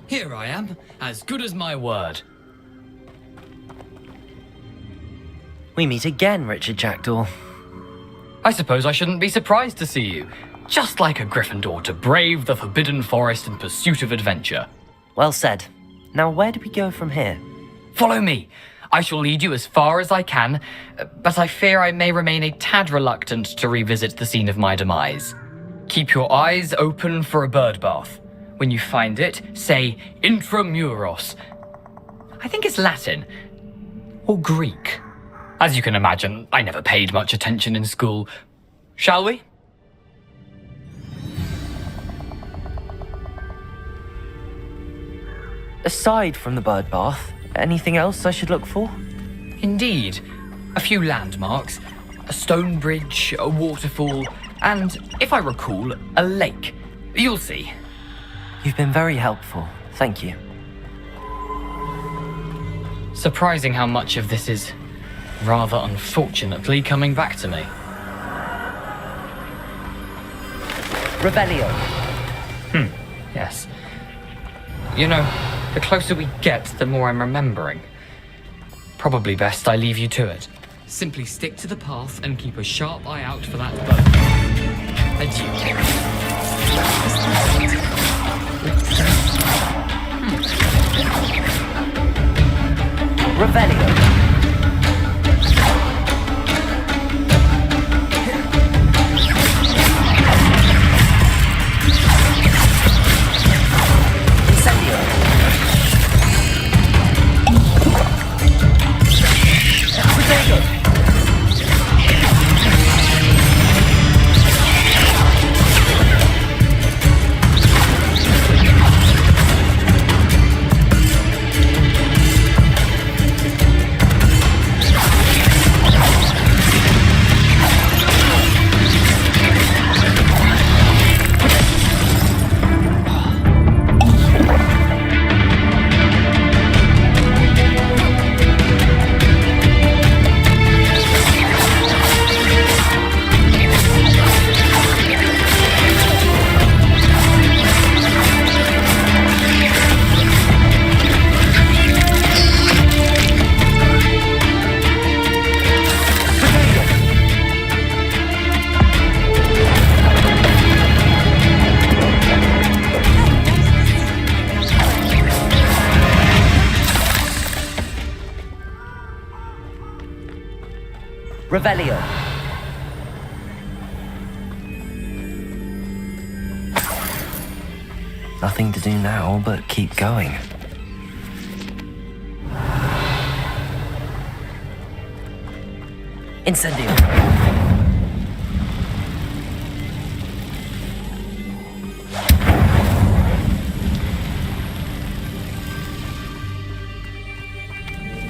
Here I am, as good as my word. We meet again, Richard Jackdaw. I suppose I shouldn't be surprised to see you. Just like a Gryffindor to brave the Forbidden Forest in pursuit of adventure. Well said. Now where do we go from here? Follow me. I shall lead you as far as I can, but I fear I may remain a tad reluctant to revisit the scene of my demise. Keep your eyes open for a bird bath. When you find it, say intramuros. I think it's Latin. Or Greek. As you can imagine, I never paid much attention in school. Shall we? Aside from the bird bath, anything else I should look for? Indeed. A few landmarks, a stone bridge, a waterfall, and, if I recall, a lake. You'll see. You've been very helpful. Thank you. Surprising how much of this is, rather unfortunately, coming back to me. Revelio. Yes. You know, the closer we get, the more I'm remembering. Probably best I leave you to it. Simply stick to the path and keep a sharp eye out for that boat. Adieu. Revelio. Revelio. Nothing to do now but keep going. Incendio.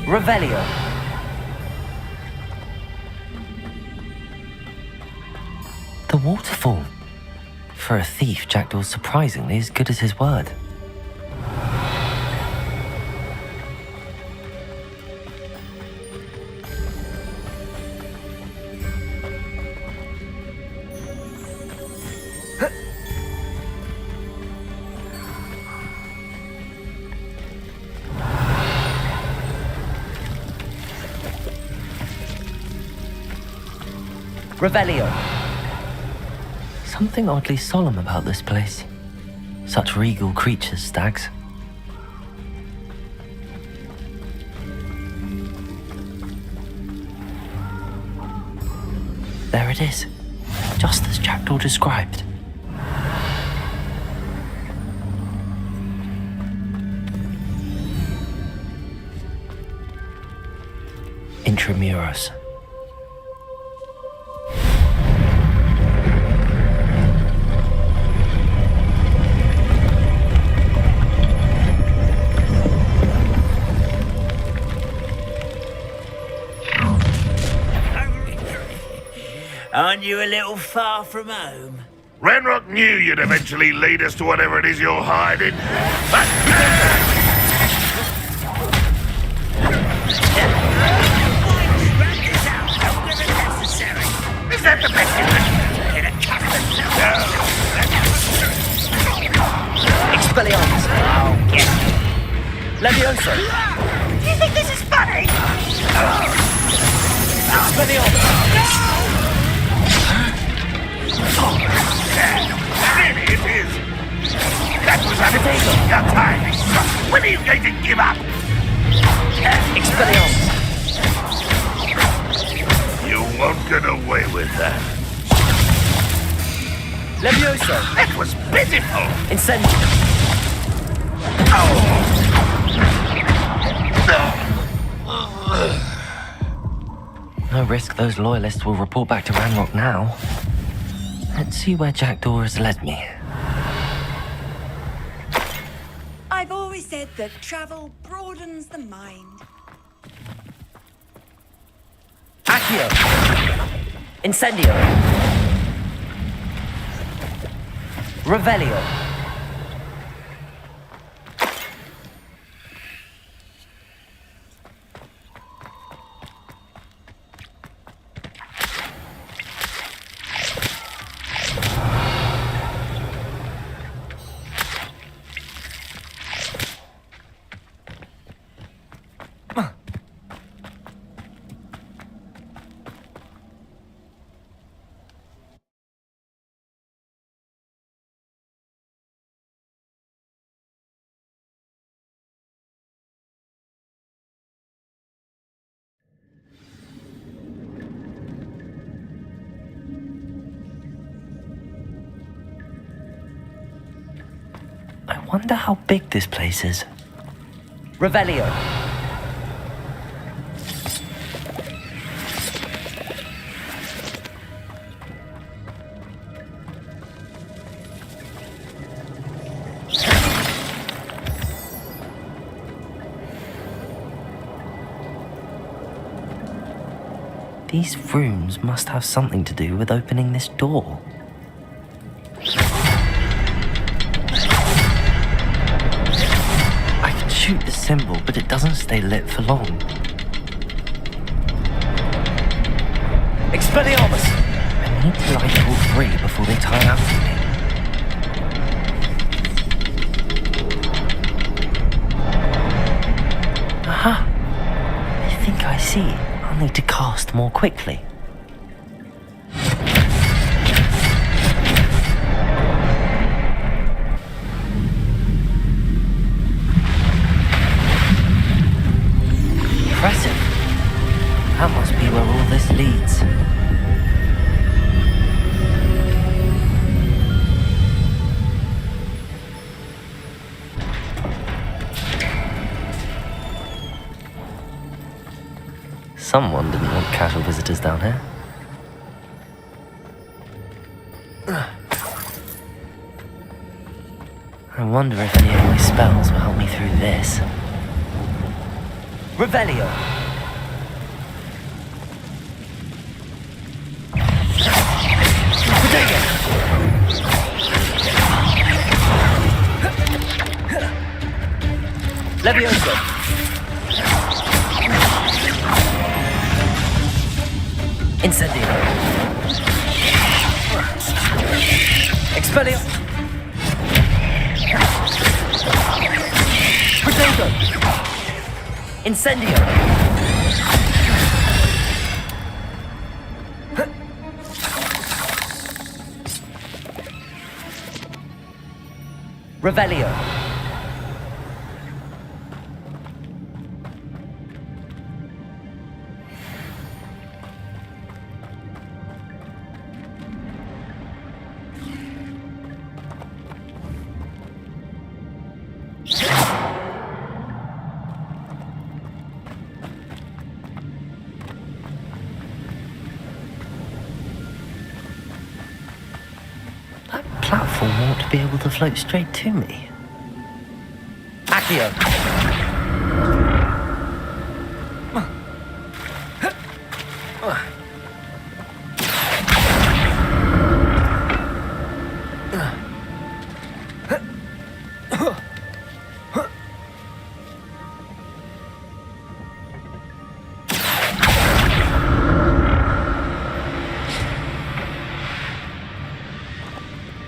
Revelio. The waterfall. For a thief, Jackdaw's surprisingly as good as his word. Revelio. Something oddly solemn about this place. Such regal creatures, stags. There it is, just as Jackdaw described. Intramuros. Aren't you a little far from home? Ranrock knew you'd eventually lead us to whatever it is you're hiding. But... Is that the best you can get accustomed to? Expelliarmus. Oh, get Levioso. Do you think this is funny? Expelliarmus. Really, it is. That was a your time. When are you going to give up? Expelliarmus. You won't get away with that. Levioso. That was pitiful. Incendio. No risk those loyalists will report back to Ranrock now. Let's see where Jackdaw has led me. I've always said that travel broadens the mind. Accio. Incendio. Revelio. wonder how big this place is. Revelio. These rooms must have something to do with opening this door. I can shoot the symbol, but it doesn't stay lit for long. Expelliarmus! I need to light all three before they tie out for me. Aha! I think I see. I'll need to cast more quickly. Impressive. That must be where all this leads. Someone didn't want casual visitors down here. I wonder if any of my spells will help me through this. Revelio! Levioso! Incendio! Expellium! Protego! Incendio! Revelio! Platform ought to be able to float straight to me. Accio!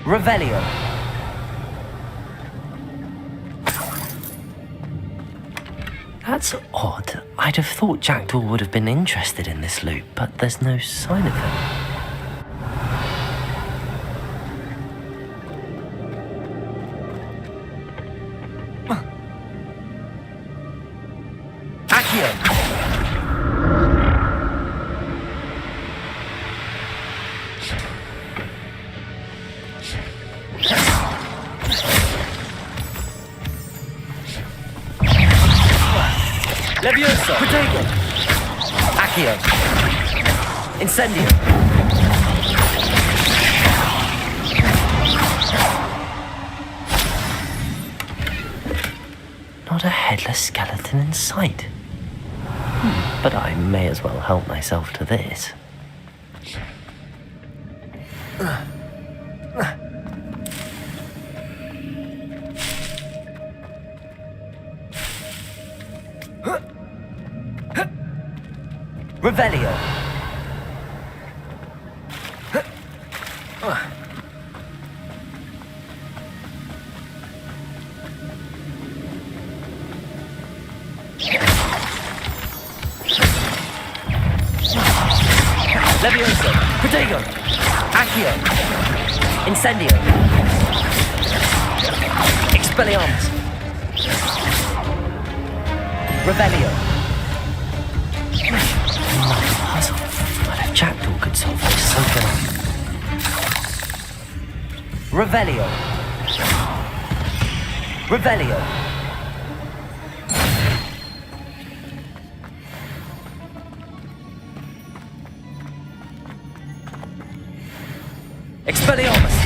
Revelio. That's odd. I'd have thought Jackdaw would have been interested in this loot, but there's no sign of him. Accio! Levioso! Protego! Accio! Incendio! Not a headless skeleton in sight. But I may as well help myself to this. Revelio. Levioso. Protego. Accio. Incendio. Expelliarmus. Revelio. Another puzzle. But if Jackdaw could solve this, so can I. Revelio. Revelio. Expelliarmus.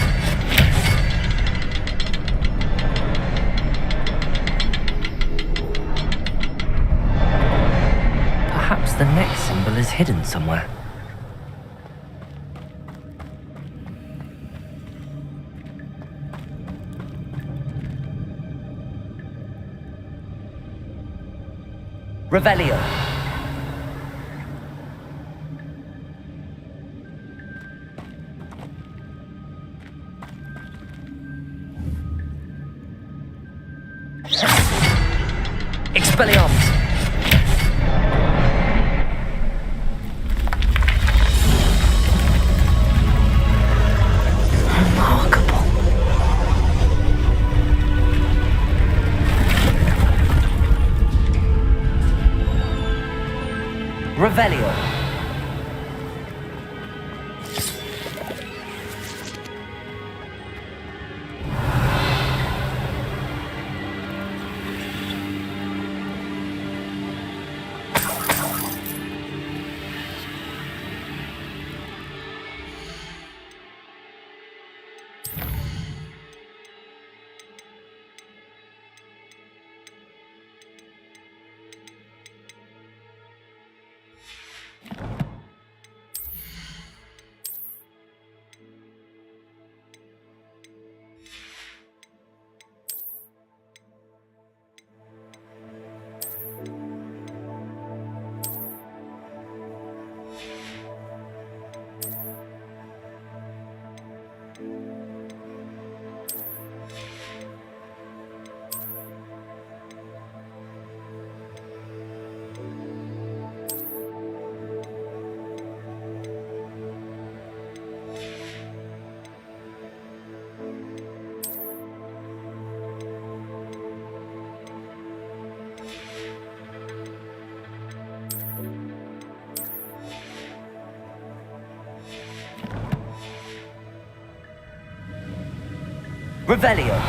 Perhaps the next symbol is hidden somewhere. Revelio. Expelliarmus. Remarkable. Revelio. Revelio.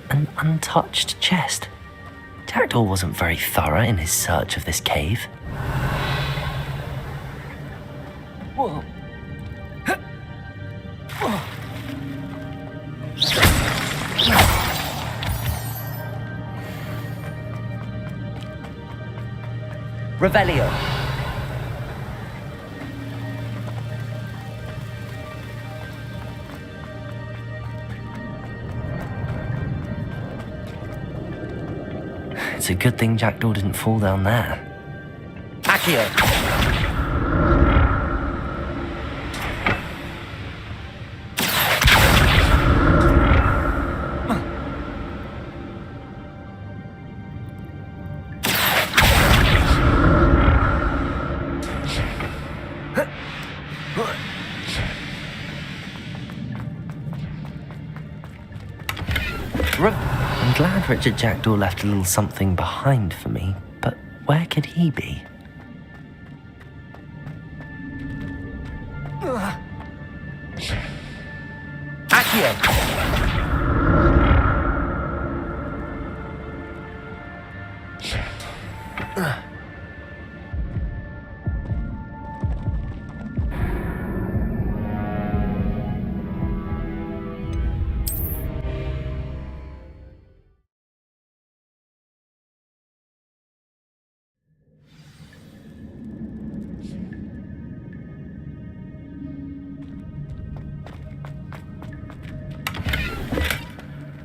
An untouched chest. Jackdaw wasn't very thorough in his search of this cave. Whoa. Revelio. It's a good thing Jackdaw didn't fall down there. Accio. I'm glad Richard Jackdaw left a little something behind for me, but where could he be? Accio!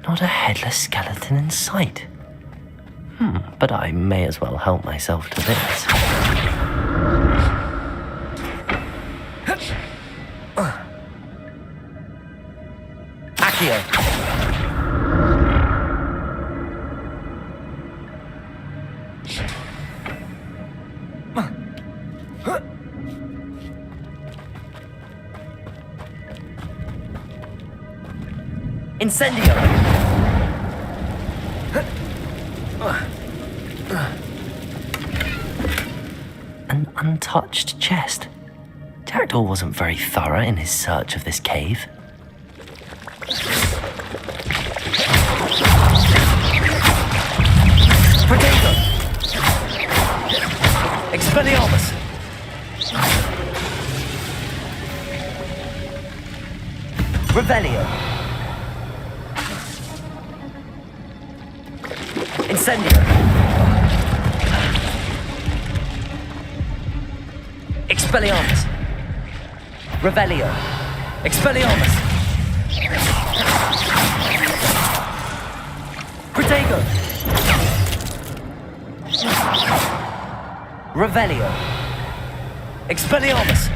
Not a headless skeleton in sight. But I may as well help myself to this. Accio. Incendio. An untouched chest. Jackdaw wasn't very thorough in his search of this cave. Protego! Expelliarmus! Revelio! Incendio! Expelliarmus! Revelio! Expelliarmus! Protego! Revelio! Expelliarmus!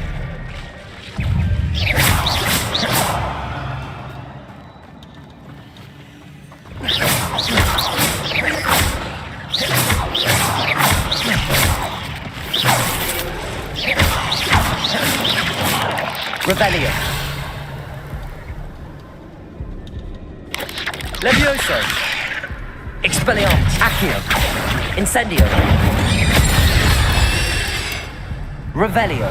Revelio! Levioso! Expelliarmus! Accio! Incendio! Revelio!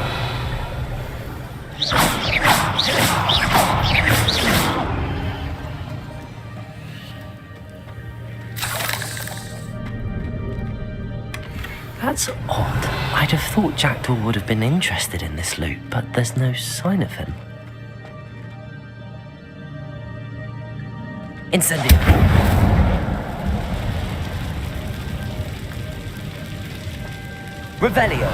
That's odd. I'd have thought Jackdaw would have been interested in this loot, but there's no sign of him. Incendio! Revelio!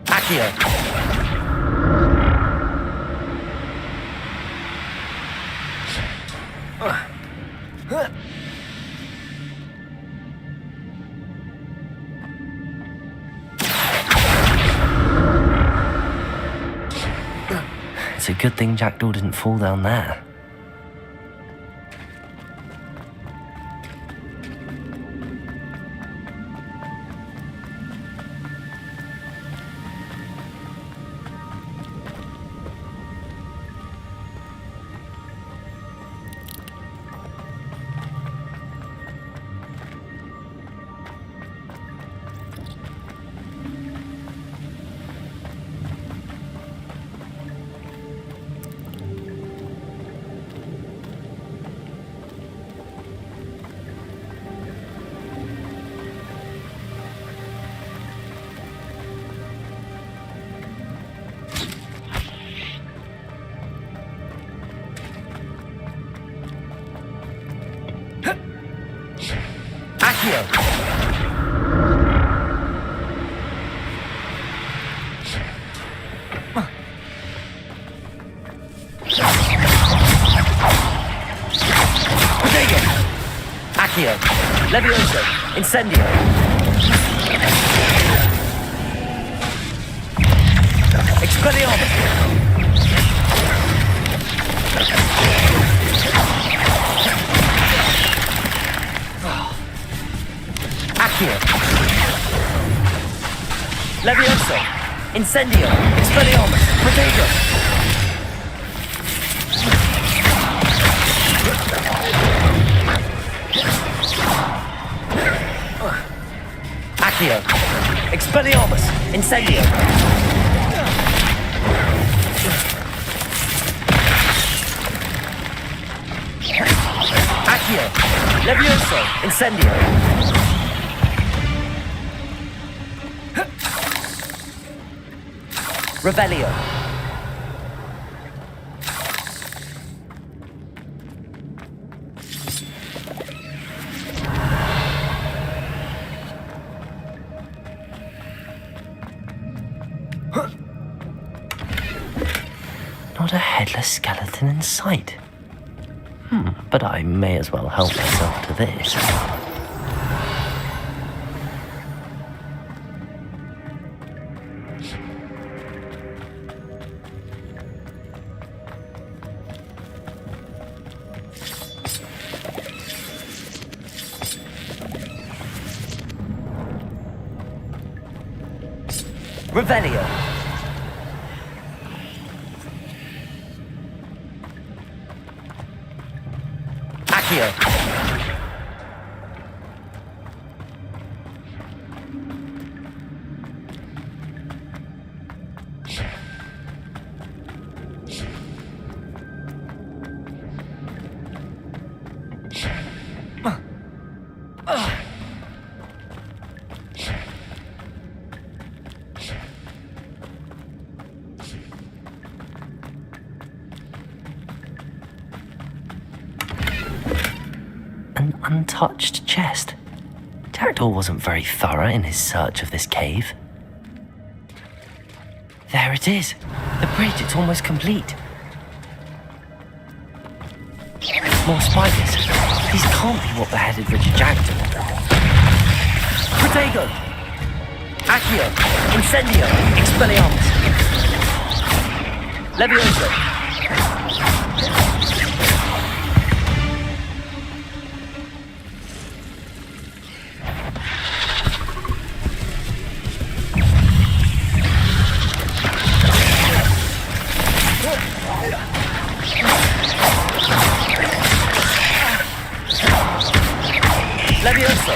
Accio! It's a good thing Jackdaw didn't fall down there. Accio! Protego! Accio! Levioso! Incendio! Expelliarmus! Accio! Levioso! Incendio! Expelliarmus! Protego! Accio! Expelliarmus! Incendio! Accio! Levioso! Incendio! Revelio! Not a headless skeleton in sight. But I may as well help myself to this. Revelio. Accio. An untouched chest. Jackdaw wasn't very thorough in his search of this cave. There it is. The bridge, it's almost complete. More spiders. These can't be what beheaded Richard Jackdaw. Protego! Accio! Incendio! Expelliarmus! Levioso! Levioso!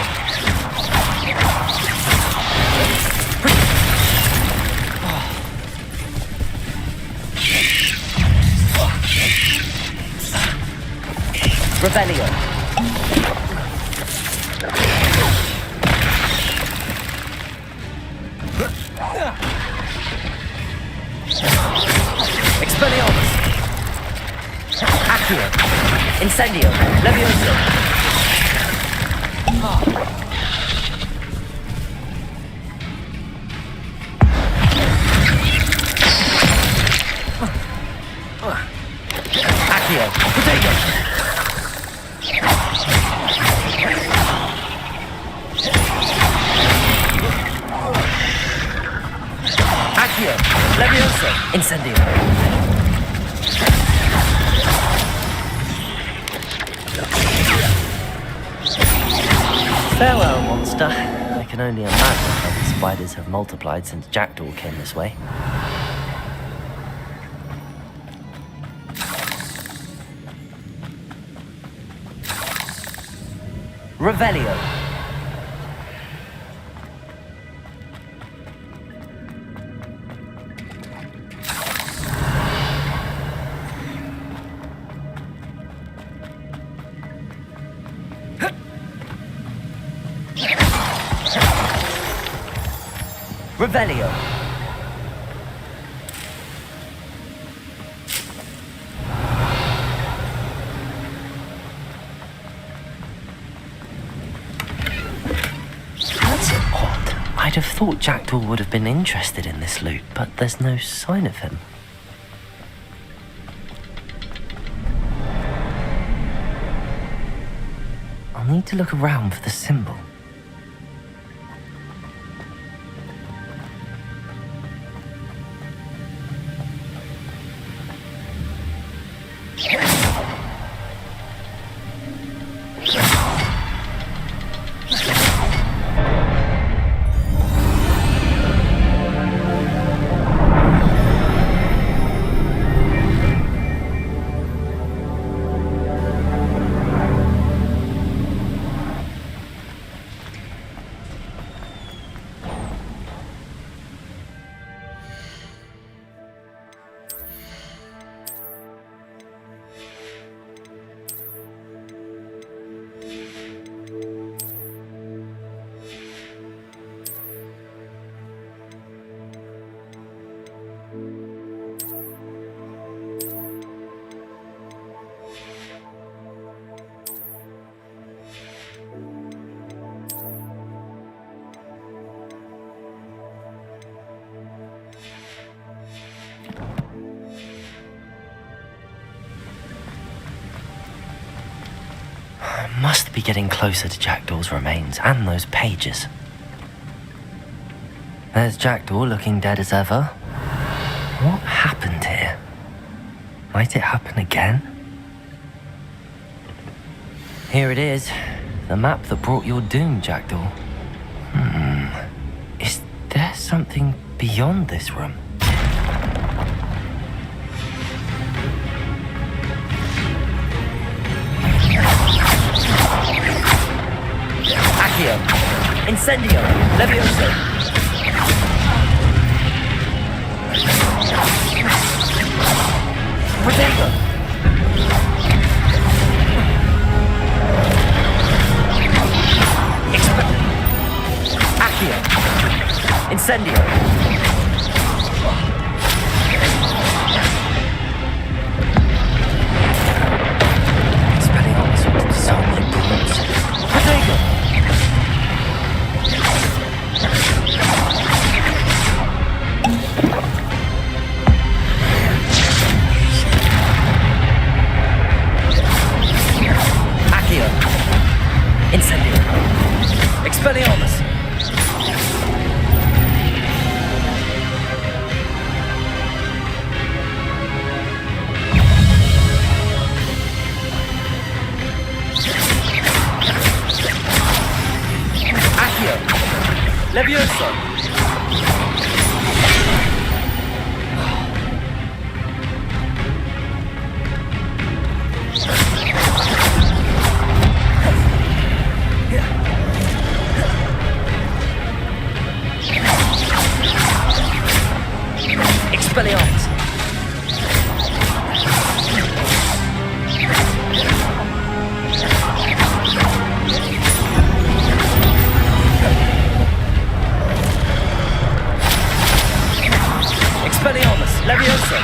Revelio! Expelliarmus! Accio! Incendio! Levioso! Accio! Protego! Accio! Levioso! Incendio! Farewell, monster. I can only imagine how the spiders have multiplied since Jackdaw came this way. Revelio. Revelio. That's odd. I'd have thought Jackdaw would have been interested in this loot, but there's no sign of him. I'll need to look around for the symbol. must be getting closer to Jackdaw's remains and those pages. There's Jackdaw looking dead as ever. What happened here? Might it happen again? Here it is. The map that brought your doom, Jackdaw. Is there something beyond this room? Accio! Incendio! Levioso! Protego! Accio! Incendio! Expelliarmus with disarming bullets. Protego! Accio! Incendio! Expelliarmus! Accio! Levioso! Expelliarmus! Expelliarmus! Levioso!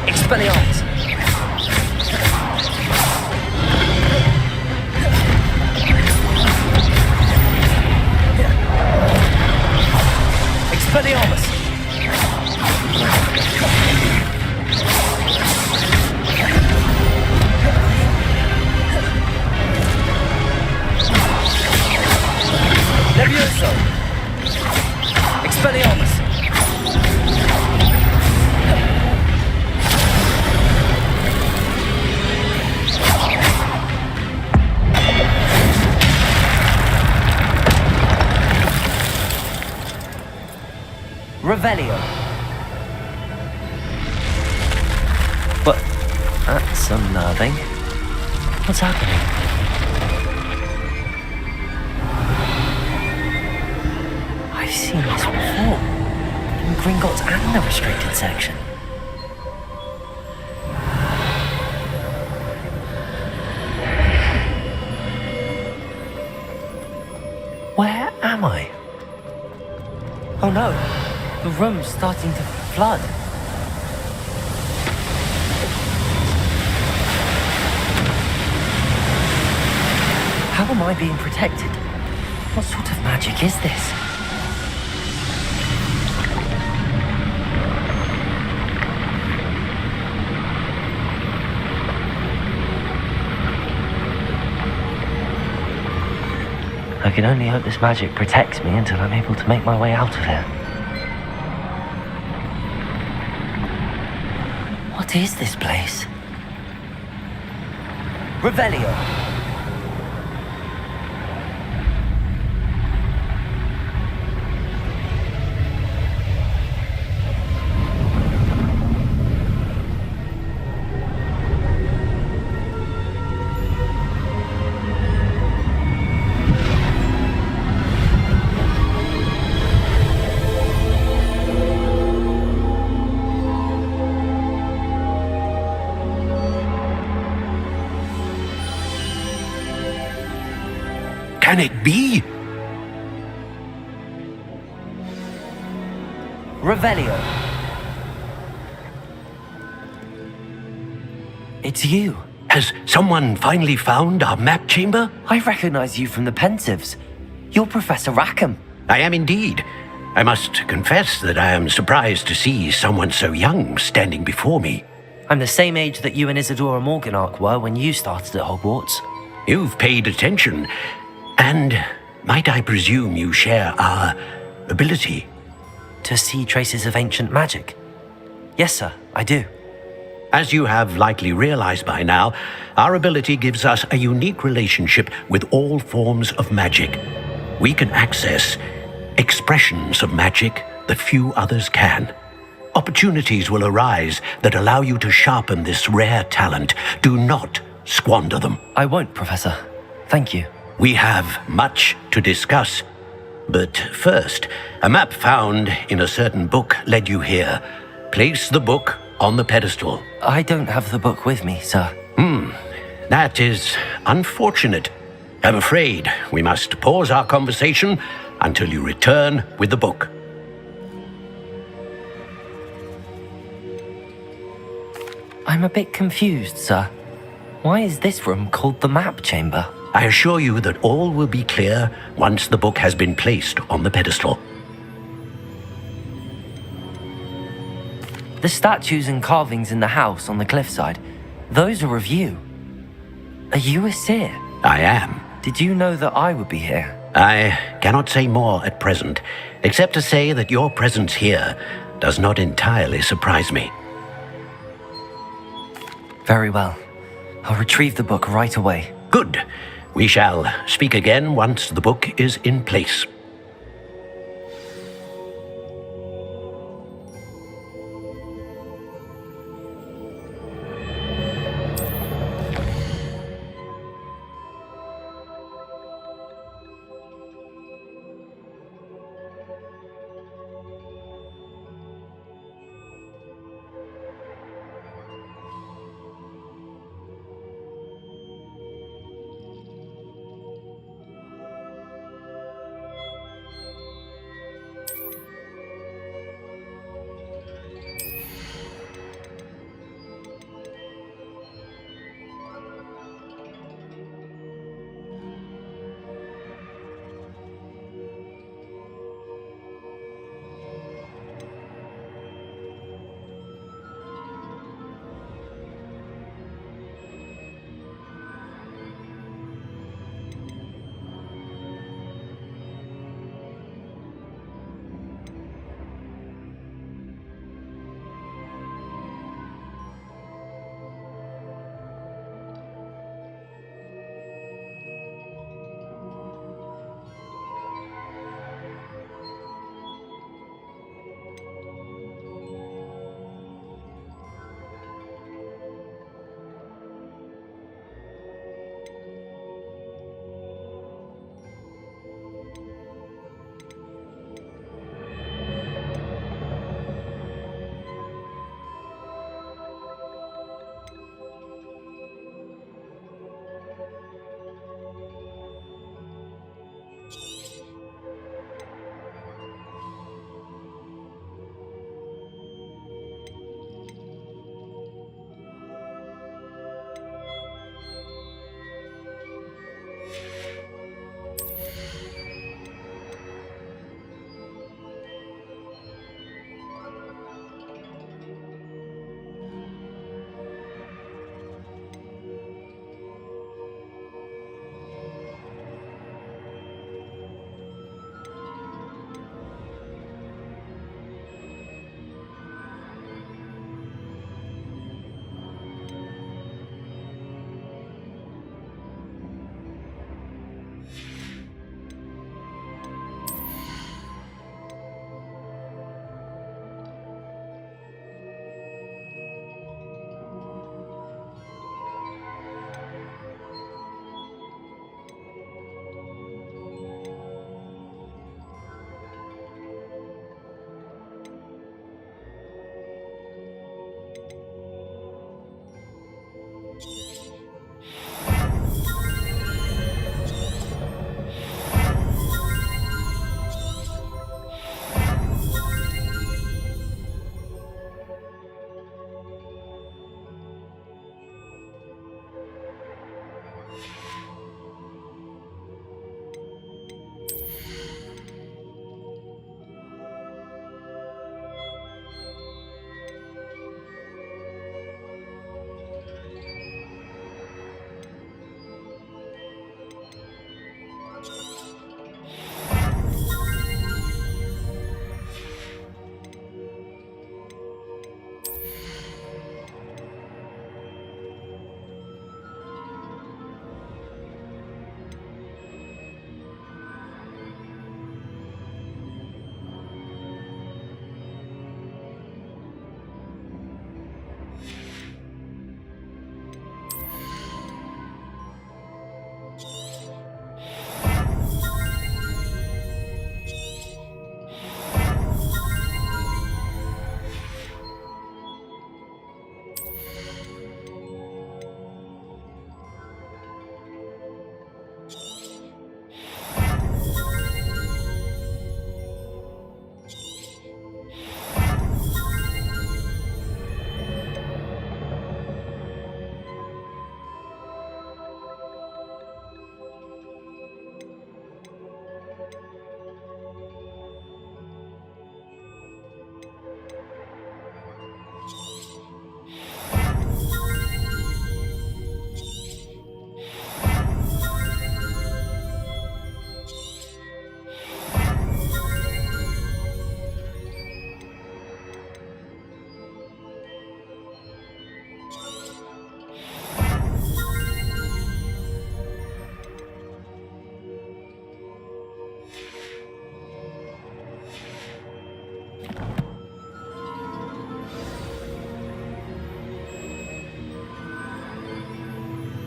Expelliarmus! Expelliarmus! Levioso! Expelliarmus! Revelio. But that's unnerving. What's happening? I've seen this before. In Gringotts and the restricted section. Where am I? Oh no, the room's starting to flood. How am I being protected? What sort of magic is this? I can only hope this magic protects me until I'm able to make my way out of here. What is this place? Revelio. Can it be? Revelio. It's you. Has someone finally found our map chamber? I recognize you from the Pensives. You're Professor Rackham. I am indeed. I must confess that I am surprised to see someone so young standing before me. I'm the same age that you and Isadora Morganach were when you started at Hogwarts. You've paid attention, and might I presume you share our ability? To see traces of ancient magic? Yes, sir, I do. As you have likely realized by now, our ability gives us a unique relationship with all forms of magic. We can access expressions of magic that few others can. Opportunities will arise that allow you to sharpen this rare talent. Do not squander them. I won't, Professor. Thank you. We have much to discuss. But first, a map found in a certain book led you here. Place the book on the pedestal. I don't have the book with me, sir. That is unfortunate. I'm afraid we must pause our conversation until you return with the book. I'm a bit confused, sir. Why is this room called the map chamber? I assure you that all will be clear once the book has been placed on the pedestal. The statues and carvings in the house on the cliffside, those are of you. Are you a seer? I am. Did you know that I would be here? I cannot say more at present, except to say that your presence here does not entirely surprise me. Very well. I'll retrieve the book right away. Good. We shall speak again once the book is in place.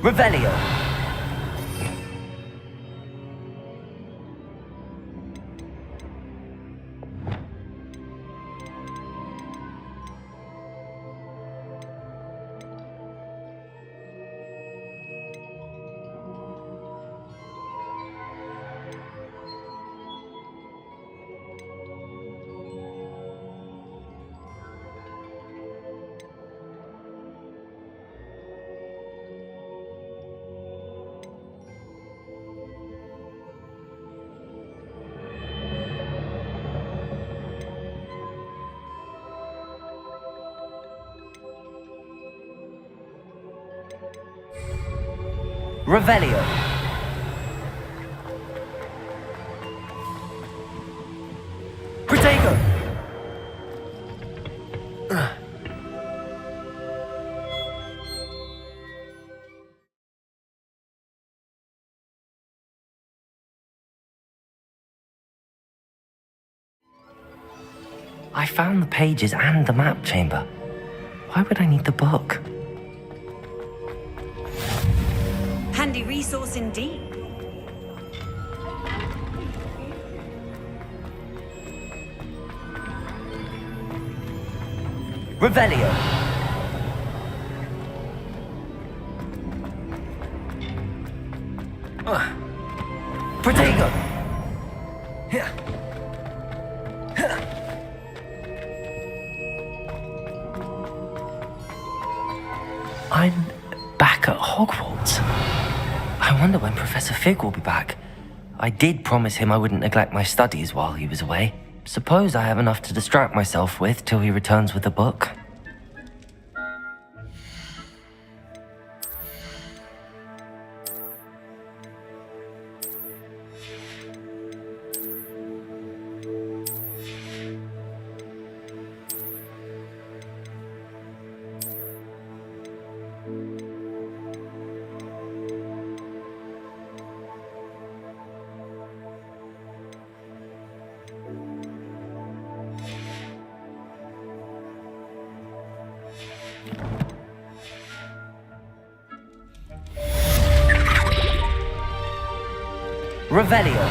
Revelio. Revelio. Protego. I found the pages and the map chamber. Why would I need the book? Handy resource indeed. Revelio. Protego. I'm back at Hogwarts. I wonder when Professor Fig will be back. I did promise him I wouldn't neglect my studies while he was away. Suppose I have enough to distract myself with till he returns with the book. Revelio.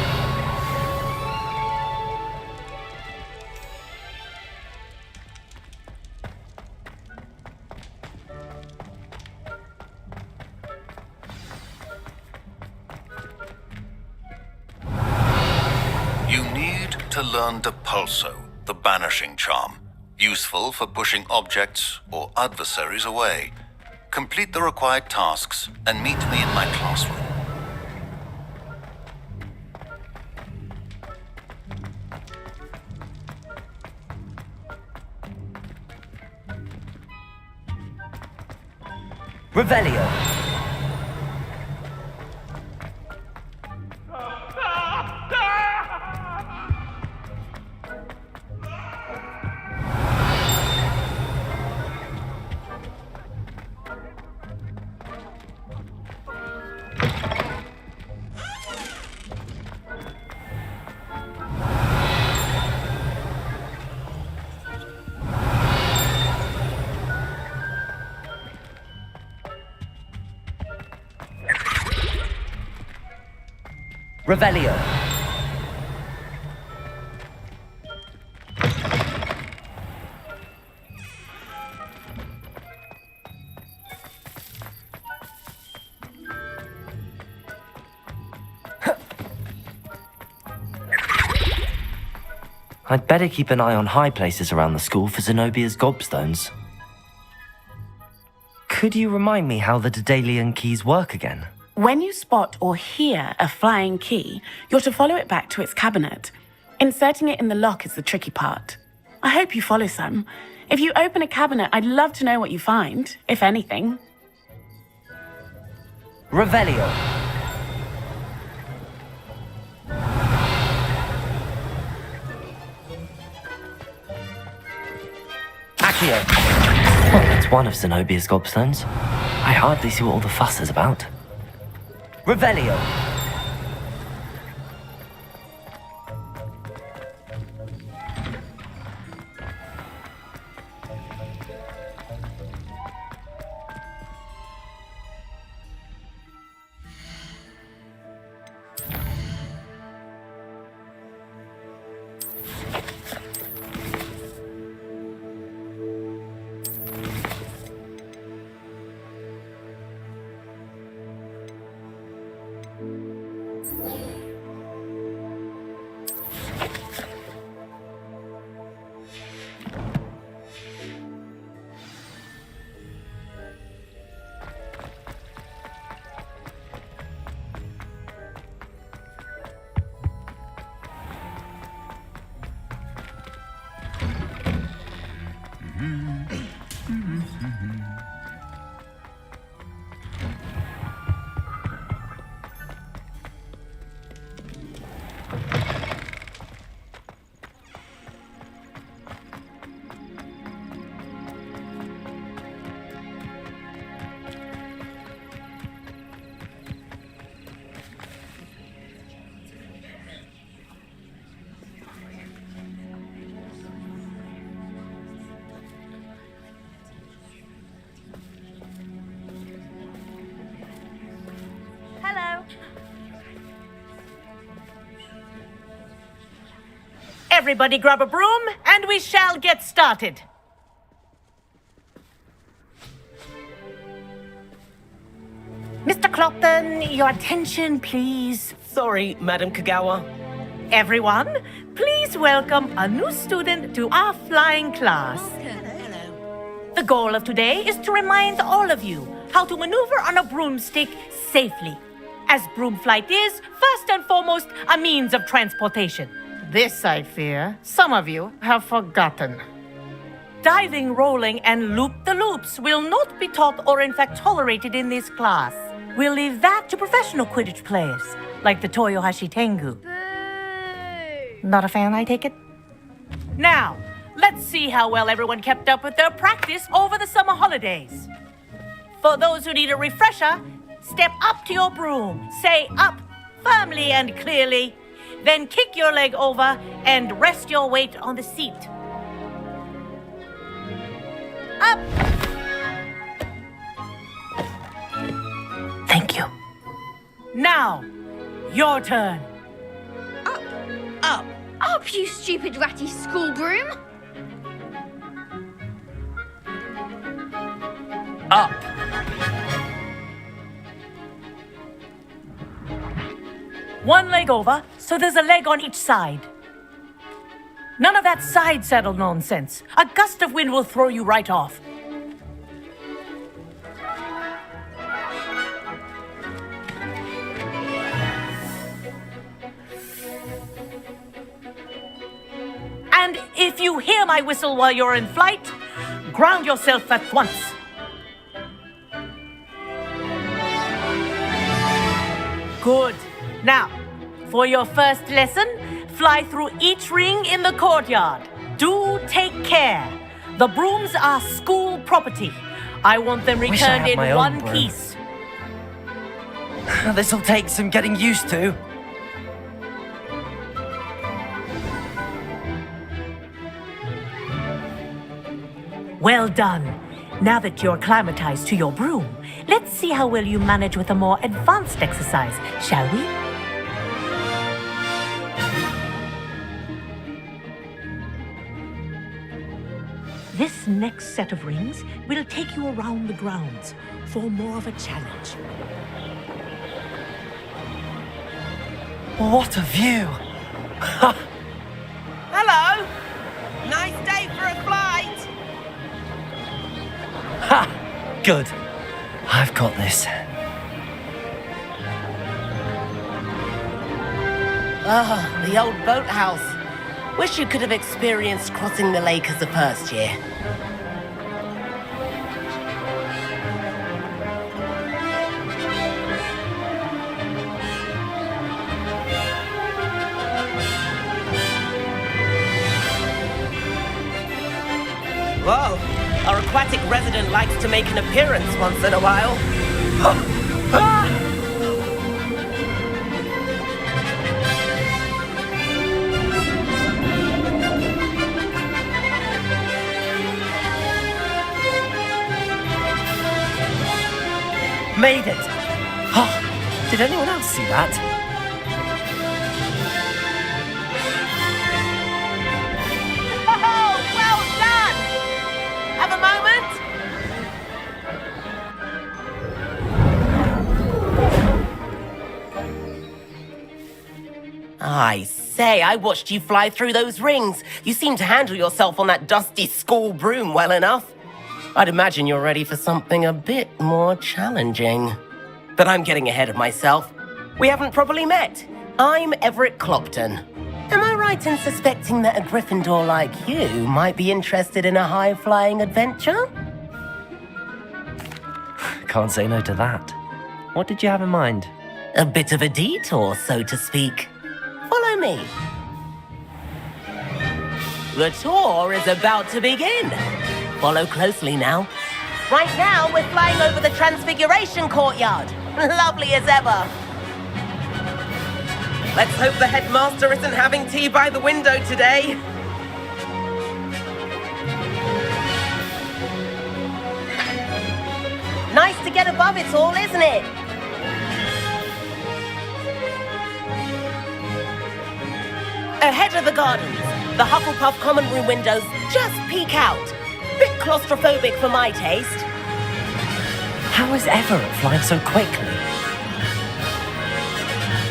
You need to learn Depulso, the banishing charm. Useful for pushing objects or adversaries away. Complete the required tasks and meet me in my classroom. Revelio. Revelio. I'd better keep an eye on high places around the school for Zenobia's gobstones. Could you remind me how the Daedalian keys work again? When you spot or hear a flying key, you're to follow it back to its cabinet. Inserting it in the lock is the tricky part. I hope you follow some. If you open a cabinet, I'd love to know what you find, if anything. Revelio. Accio. Well, that's one of Zenobia's gobstones. I hardly see what all the fuss is about. Revelio. Everybody grab a broom, and we shall get started. Mr. Clopton, your attention, please. Sorry, Madam Kagawa. Everyone, please welcome a new student to our flying class. The goal of today is to remind all of you how to maneuver on a broomstick safely, as broom flight is, first and foremost, a means of transportation. This, I fear, some of you have forgotten. Diving, rolling, and loop-the-loops will not be taught or in fact tolerated in this class. We'll leave that to professional Quidditch players, like the Toyohashi Tengu. Not a fan, I take it? Now, let's see how well everyone kept up with their practice over the summer holidays. For those who need a refresher, step up to your broom, say up firmly and clearly, then kick your leg over and rest your weight on the seat. Up! Thank you. Now, your turn. Up! Up, you stupid ratty school broom! Up! One leg over, so there's a leg on each side. None of that side saddle nonsense. A gust of wind will throw you right off. And if you hear my whistle while you're in flight, ground yourself at once. Good. Now, for your first lesson, fly through each ring in the courtyard. Do take care. The brooms are school property. I want them returned in one piece. This'll take some getting used to. Well done. Now that you're acclimatized to your broom, let's see how well you manage with a more advanced exercise, shall we? This next set of rings will take you around the grounds for more of a challenge. What a view! Hello! Nice day for a flight! Ha! Good. I've got this. Ah, the old boathouse. Wish you could have experienced crossing the lake as a first year. Whoa, our aquatic resident likes to make an appearance once in a while. Made it! Oh, did anyone else see that? Oh, well done! Have a moment? I say, I watched you fly through those rings. You seem to handle yourself on that dusty school broom well enough. I'd imagine you're ready for something a bit more challenging. But I'm getting ahead of myself. We haven't properly met. I'm Everett Clopton. Am I right in suspecting that a Gryffindor like you might be interested in a high-flying adventure? Can't say no to that. What did you have in mind? A bit of a detour, so to speak. Follow me. The tour is about to begin. Follow closely now. Right now, we're flying over the Transfiguration Courtyard. Lovely as ever. Let's hope the headmaster isn't having tea by the window today. Nice to get above it all, isn't it? Ahead of the gardens, The Hufflepuff common room windows just peek out. Bit claustrophobic for my taste. How is Everett flying so quickly?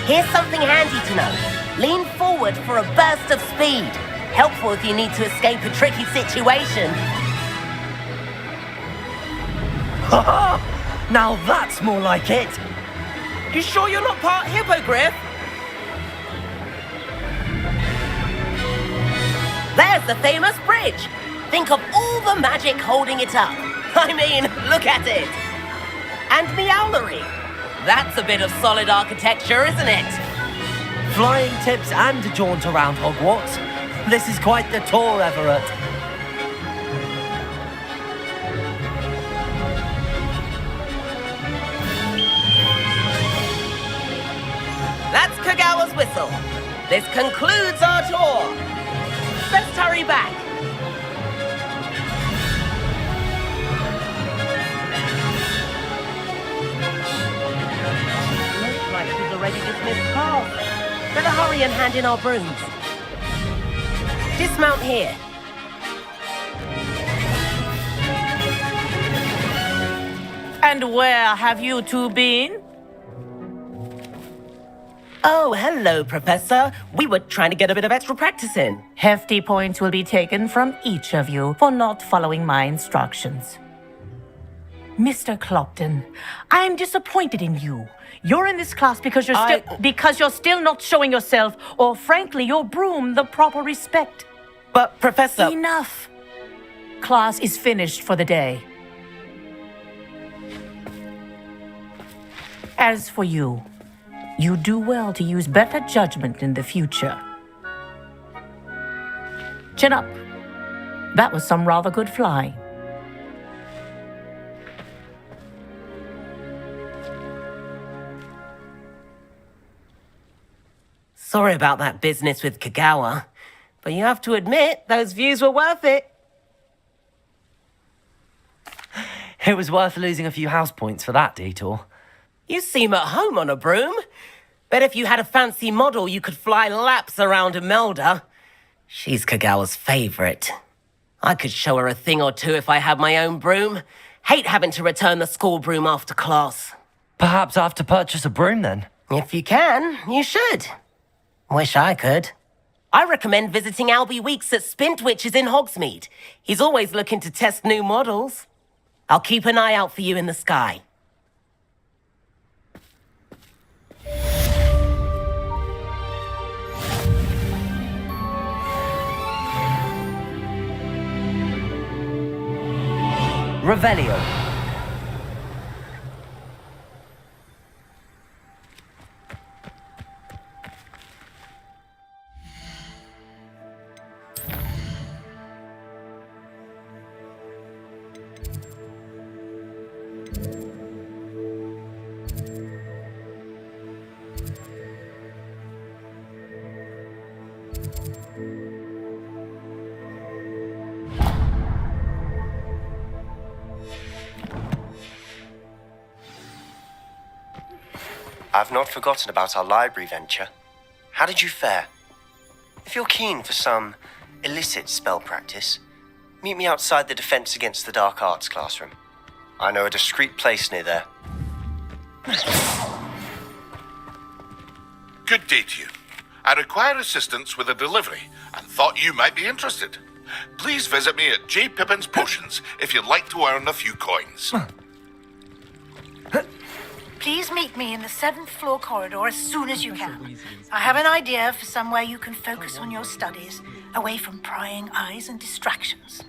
Here's something handy to know. Lean forward for a burst of speed. Helpful if you need to escape a tricky situation. Now that's more like it. You sure you're not part hippogriff? There's the famous bridge. Think of all the magic holding it up. I mean, look at it. And Meowlery. That's a bit of solid architecture, isn't it? Flying tips and a jaunt around Hogwarts. This is quite the tour, Everett. That's Kagawa's whistle. This concludes our tour. Let's hurry back. Looks like she's already dismissed class. Better hurry and hand in our brooms. Dismount here. And where have you two been? Oh, hello, Professor. We were trying to get a bit of extra practice in. Hefty points will be taken from each of you for not following my instructions. Mr. Clopton, I'm disappointed in you. You're in this class because you're still not showing yourself, or frankly, your broom the proper respect. But, Professor... Enough. Class is finished for the day. As for you, you do well to use better judgment in the future. Chin up. That was some rather good flying. Sorry about that business with Kagawa, but you have to admit, those views were worth it. It was worth losing a few house points for that detour. You seem at home on a broom. Bet if you had a fancy model, you could fly laps around Imelda. She's Kagawa's favorite. I could show her a thing or two if I had my own broom. Hate having to return the school broom after class. Perhaps I have to purchase a broom then. If you can, you should. Wish I could. I recommend visiting Albie Weeks at Spintwitches in Hogsmeade. He's always looking to test new models. I'll keep an eye out for you in the sky. Revelio. I've not forgotten about our library venture. How did you fare? If you're keen for some illicit spell practice, meet me outside the Defense Against the Dark Arts classroom. I know a discreet place near there. Good day to you. I require assistance with a delivery and thought you might be interested. Please visit me at J. Pippin's Potions if you'd like to earn a few coins. Please meet me in the 7th floor corridor as soon as you can. I have an idea for somewhere you can focus on your studies, away from prying eyes and distractions.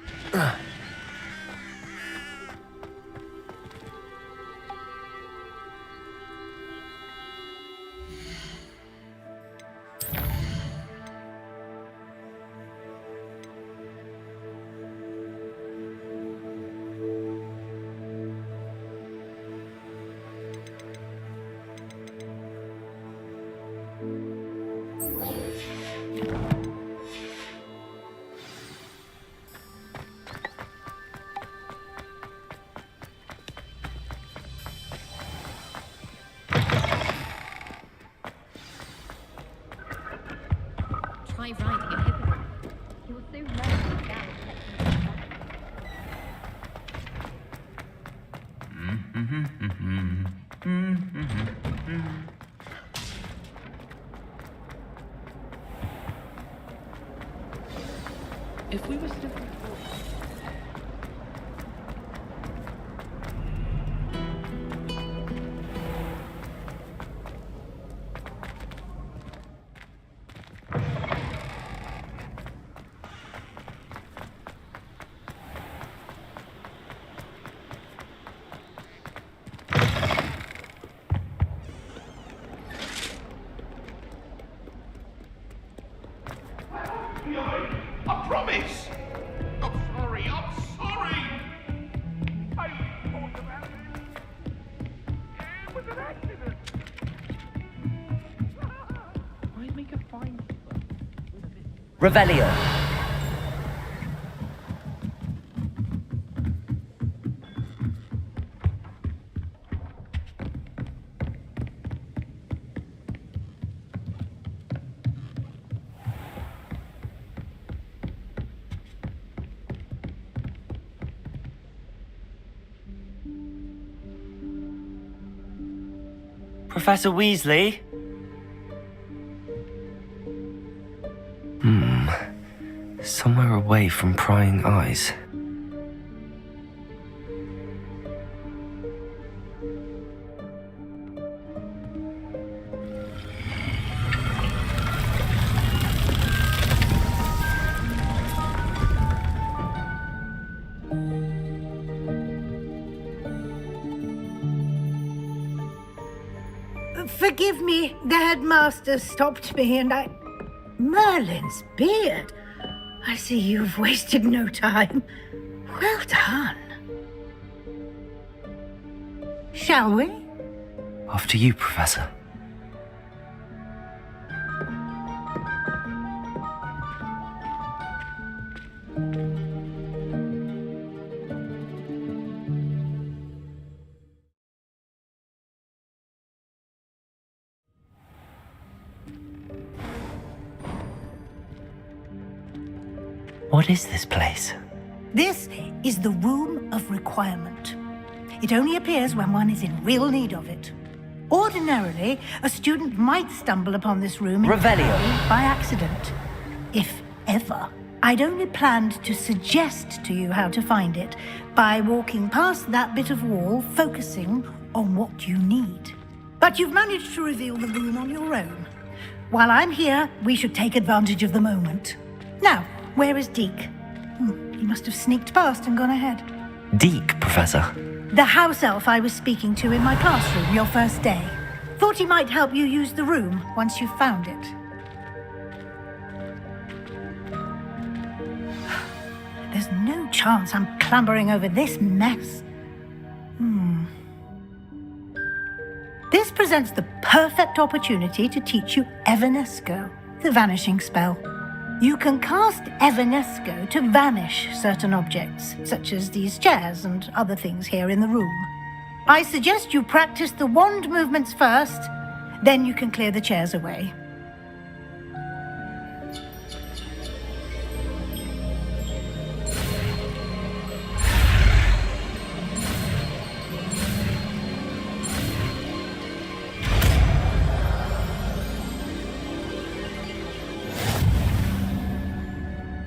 If we were still... I promise! I'm sorry, I'm sorry! It was an accident! I'd make a fine... Revelio. Professor Weasley? Somewhere away from prying eyes. Forgive me, the headmaster stopped me and I... Merlin's beard. I see you've wasted no time. Well done. Shall we? After you, Professor. What is this place? This is the Room of Requirement. It only appears when one is in real need of it. Ordinarily, a student might stumble upon this room Revelio. By accident. If ever. I'd only planned to suggest to you how to find it by walking past that bit of wall, focusing on what you need. But you've managed to reveal the room on your own. While I'm here, we should take advantage of the moment. Now, where is Deke? He must have sneaked past and gone ahead. Deke, Professor. The house elf I was speaking to in my classroom your first day. Thought he might help you use the room once you've found it. There's no chance I'm clambering over this mess. This presents the perfect opportunity to teach you Evanesco, the vanishing spell. You can cast Evanesco to vanish certain objects, such as these chairs and other things here in the room. I suggest you practice the wand movements first, then you can clear the chairs away.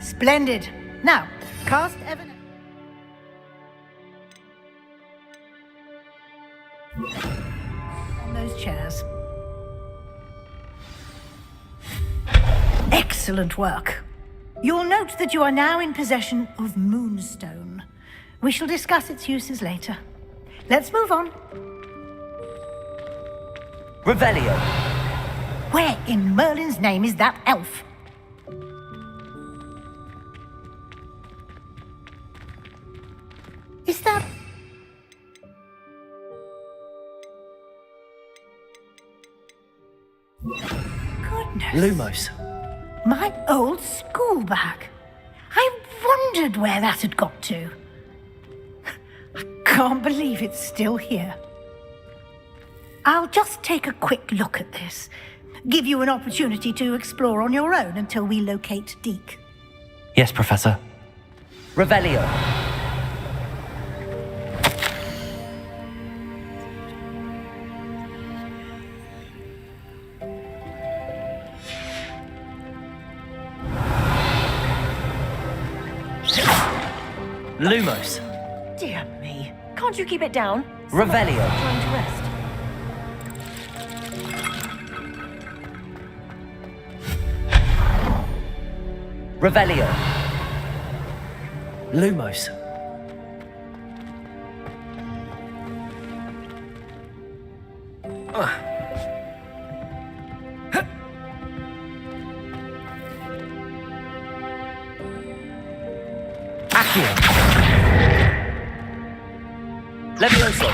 Splendid. Now, cast Evanesco on those chairs. Excellent work. You'll note that you are now in possession of Moonstone. We shall discuss its uses later. Let's move on. Revelio. Where in Merlin's name is that elf? Is that... Goodness. Lumos. My old school bag. I wondered where that had got to. I can't believe it's still here. I'll just take a quick look at this. Give you an opportunity to explore on your own until we locate Deke. Yes, Professor. Revelio. Lumos. Dear me. Can't you keep it down? Revelio. Trying to rest. Revelio. Lumos. Accio. Levioso.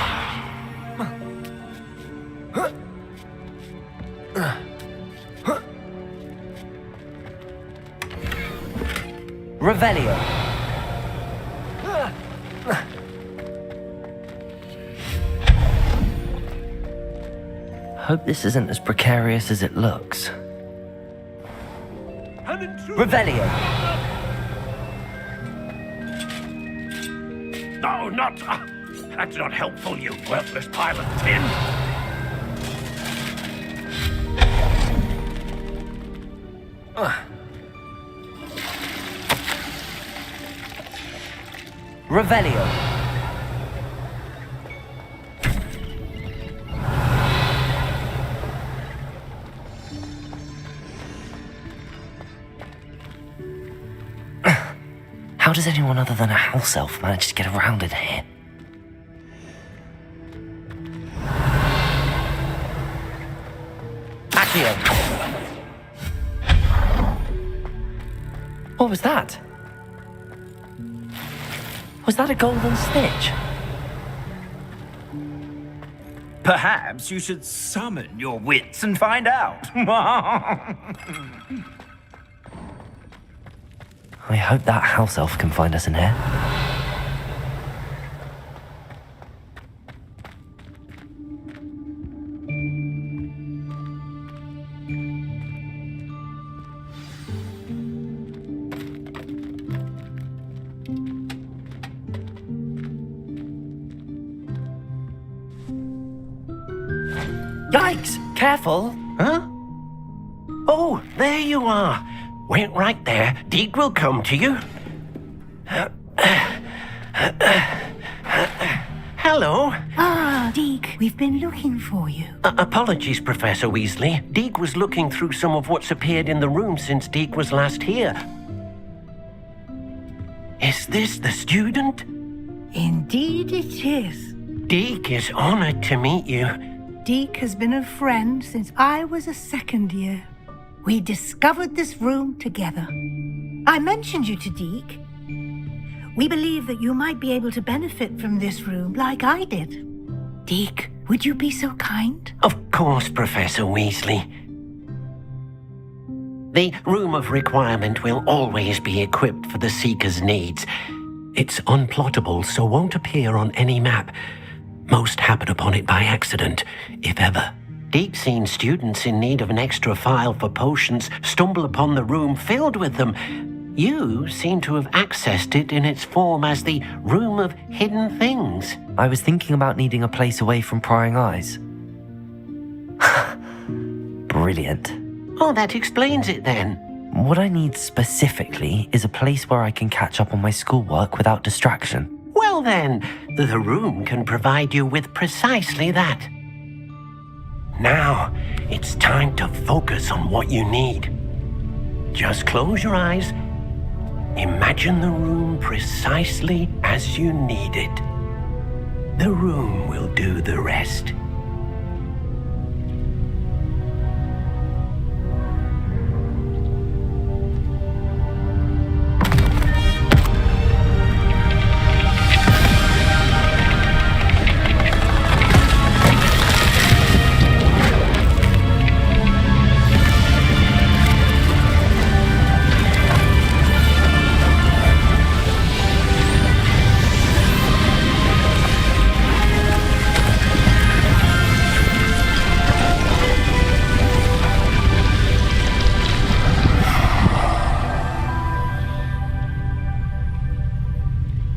Revelio. Hope this isn't as precarious as it looks. Revelio. No, not... that's not helpful, you worthless pile of tin. Revelio. How does anyone other than a house elf manage to get around in here? Accio. What was that? Was that a golden snitch? Perhaps you should summon your wits and find out. I hope that house elf can find us in here. Yikes! Careful! Huh? Oh, there you are. Wait right there. Deek will come to you. Hello. Ah, Deek, we've been looking for you. Apologies, Professor Weasley. Deek was looking through some of what's appeared in the room since Deek was last here. Is this the student? Indeed it is. Deek is honored to meet you. Deek has been a friend since I was a second year. We discovered this room together. I mentioned you to Deek. We believe that you might be able to benefit from this room like I did. Deek, would you be so kind? Of course, Professor Weasley. The Room of Requirement will always be equipped for the Seeker's needs. It's unplottable, so won't appear on any map. Most happen upon it by accident, if ever. Deek's seen students in need of an extra file for potions stumble upon the room filled with them. You seem to have accessed it in its form as the Room of Hidden Things. I was thinking about needing a place away from prying eyes. Brilliant. Oh, that explains it then. What I need specifically is a place where I can catch up on my schoolwork without distraction. Well then, the room can provide you with precisely that. Now, it's time to focus on what you need. Just close your eyes. Imagine the room precisely as you need it. The room will do the rest.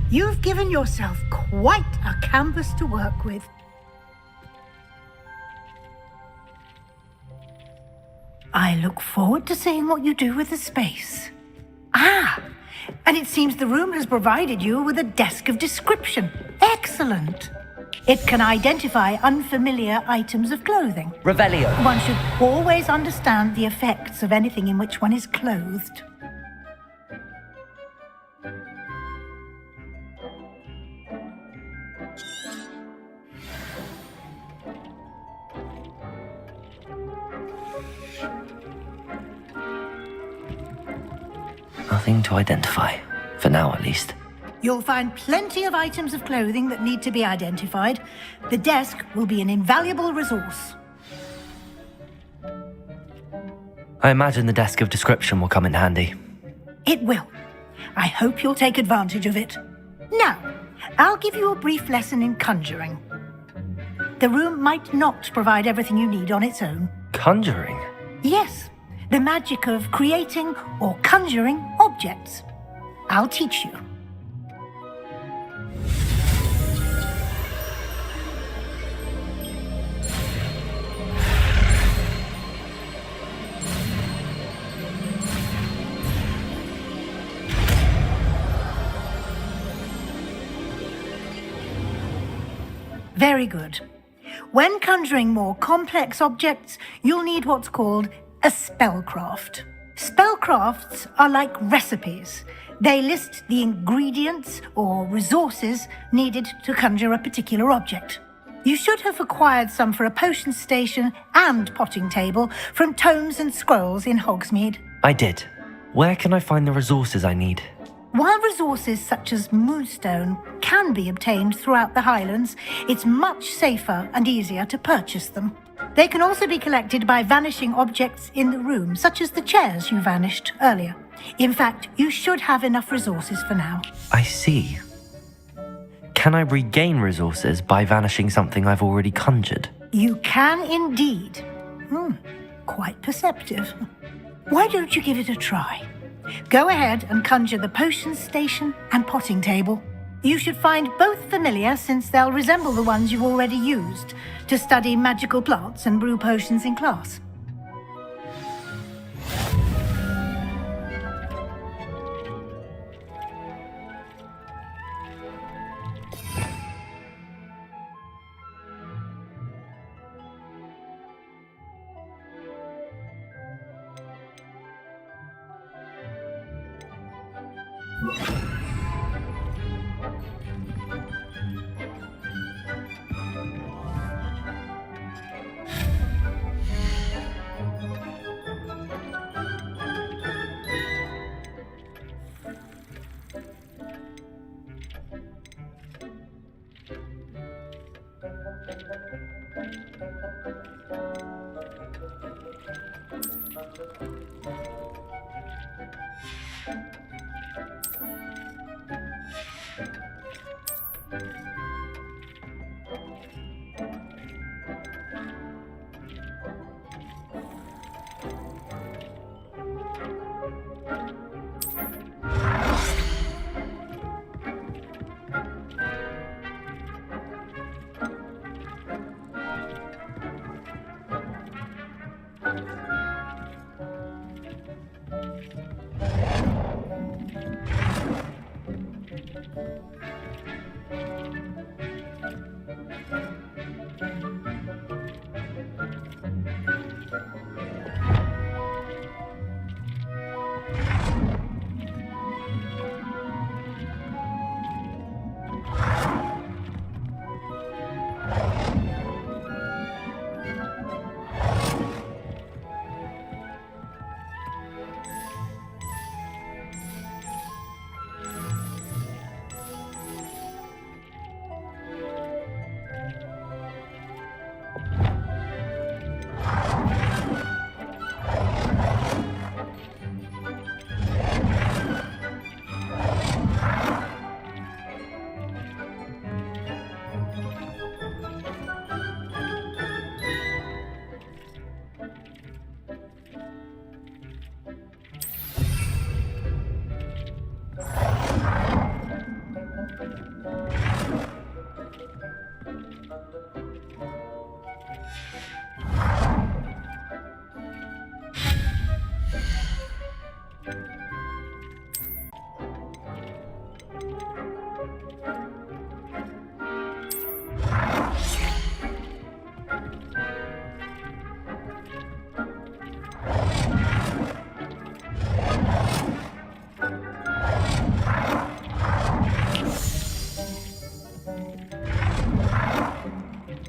You've given yourself quite a canvas to work with. I look forward to seeing what you do with the space. Ah, And it seems the room has provided you with a desk of description. Excellent. It can identify unfamiliar items of clothing. Revelio. One should always understand the effects of anything in which one is clothed. Nothing to identify. For now, at least. You'll find plenty of items of clothing that need to be identified. The desk will be an invaluable resource. I imagine the desk of description will come in handy. It will. I hope you'll take advantage of it. Now, I'll give you a brief lesson in conjuring. The room might not provide everything you need on its own. Conjuring? Yes, the magic of creating or conjuring objects. I'll teach you. Very good. When conjuring more complex objects, you'll need what's called a spellcraft. Spellcrafts are like recipes. They list the ingredients or resources needed to conjure a particular object. You should have acquired some for a potion station and potting table from tomes and scrolls in Hogsmeade. I did. Where can I find the resources I need? While resources such as moonstone can be obtained throughout the Highlands, it's much safer and easier to purchase them. They can also be collected by vanishing objects in the room, such as the chairs you vanished earlier. In fact, you should have enough resources for now. I see. Can I regain resources by vanishing something I've already conjured? You can indeed. Quite perceptive. Why don't you give it a try? Go ahead and conjure the potion station and potting table. You should find both familiar, since they'll resemble the ones you've already used to study magical plants and brew potions in class.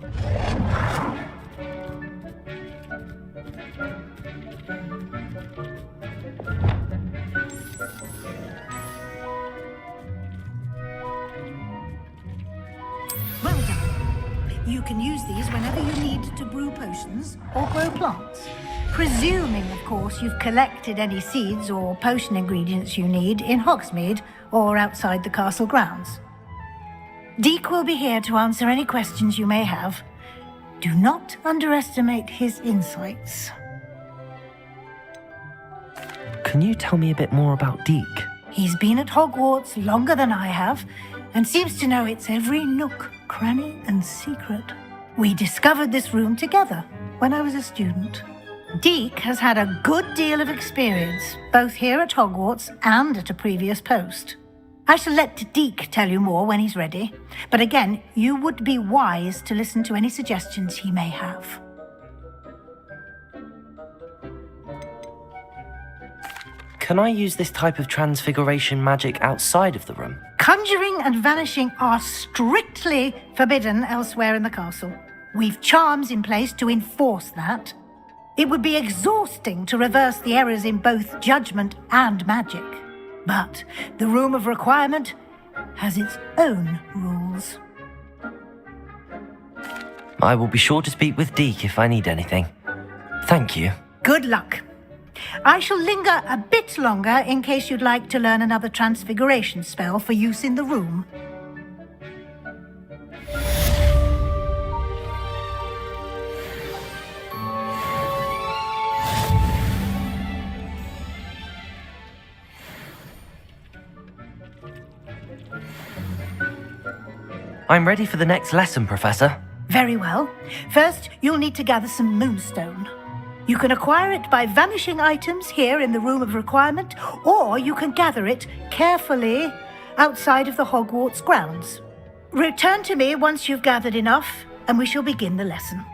Well done. You can use these whenever you need to brew potions or grow plants. Presuming, of course, you've collected any seeds or potion ingredients you need in Hogsmeade or outside the castle grounds. Deek will be here to answer any questions you may have. Do not underestimate his insights. Can you tell me a bit more about Deek? He's been at Hogwarts longer than I have, and seems to know its every nook, cranny, and secret. We discovered this room together when I was a student. Deek has had a good deal of experience, both here at Hogwarts and at a previous post. I shall let Deek tell you more when he's ready, but again, you would be wise to listen to any suggestions he may have. Can I use this type of transfiguration magic outside of the room? Conjuring and vanishing are strictly forbidden elsewhere in the castle. We've charms in place to enforce that. It would be exhausting to reverse the errors in both judgment and magic. But the Room of Requirement has its own rules. I will be sure to speak with Deek if I need anything. Thank you. Good luck. I shall linger a bit longer in case you'd like to learn another transfiguration spell for use in the room. I'm ready for the next lesson, Professor. Very well. First, you'll need to gather some moonstone. You can acquire it by vanishing items here in the Room of Requirement, or you can gather it carefully outside of the Hogwarts grounds. Return to me once you've gathered enough, and we shall begin the lesson.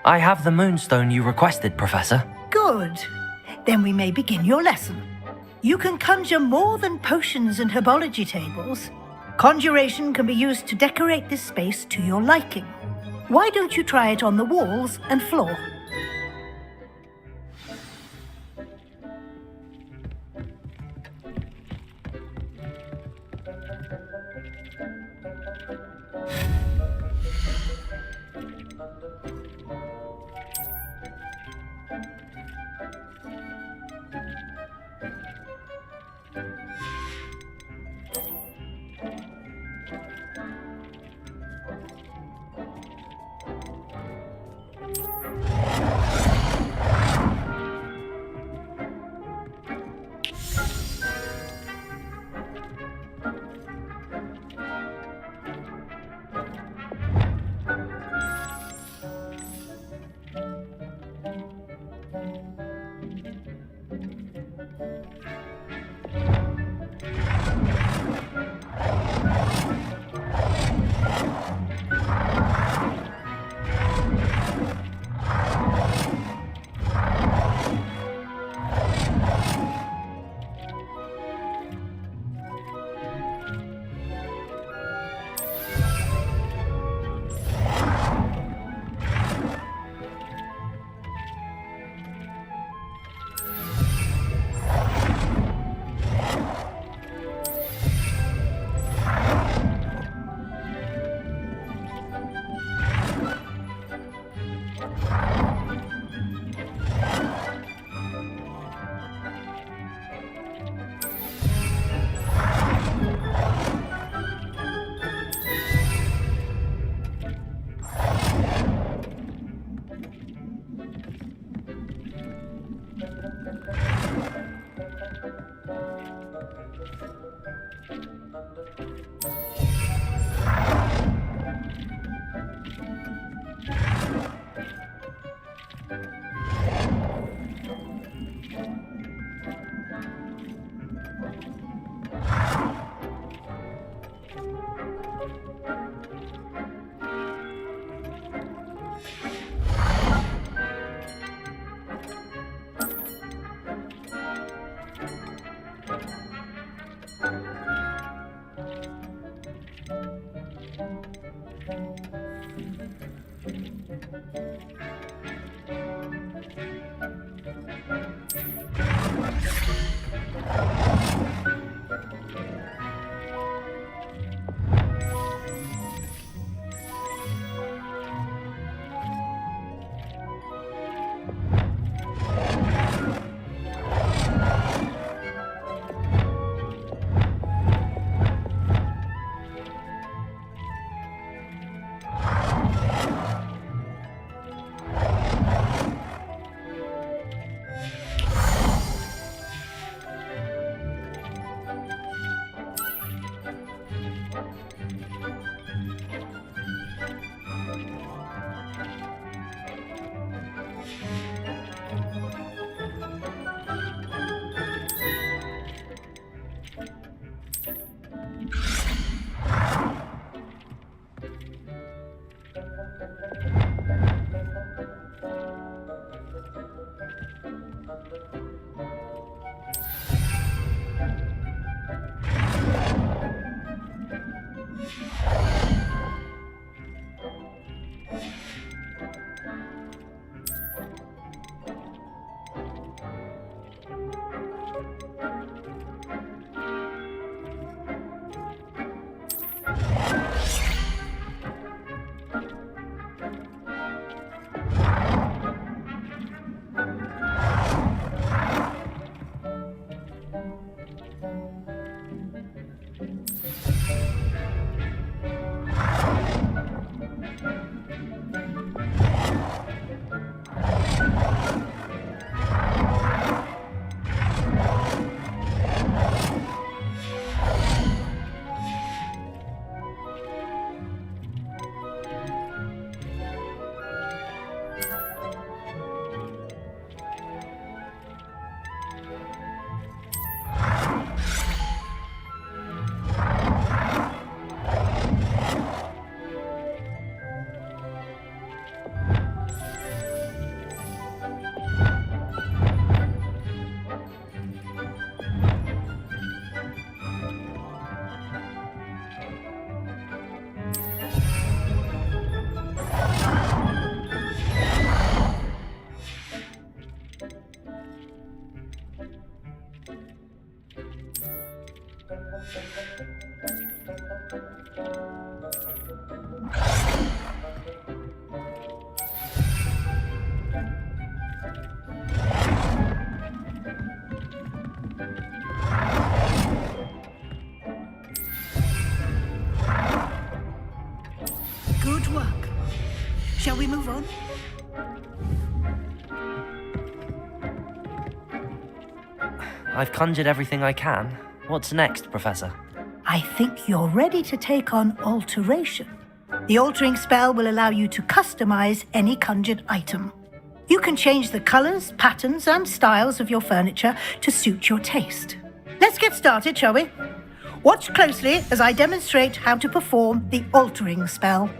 I have the moonstone you requested, Professor. Good. Then we may begin your lesson. You can conjure more than potions and herbology tables. Conjuration can be used to decorate this space to your liking. Why don't you try it on the walls and floor? Good work. Shall we move on? I've conjured everything I can. What's next, Professor? I think you're ready to take on alteration. The altering spell will allow you to customize any conjured item. You can change the colors, patterns, and styles of your furniture to suit your taste. Let's get started, shall we? Watch closely as I demonstrate how to perform the altering spell.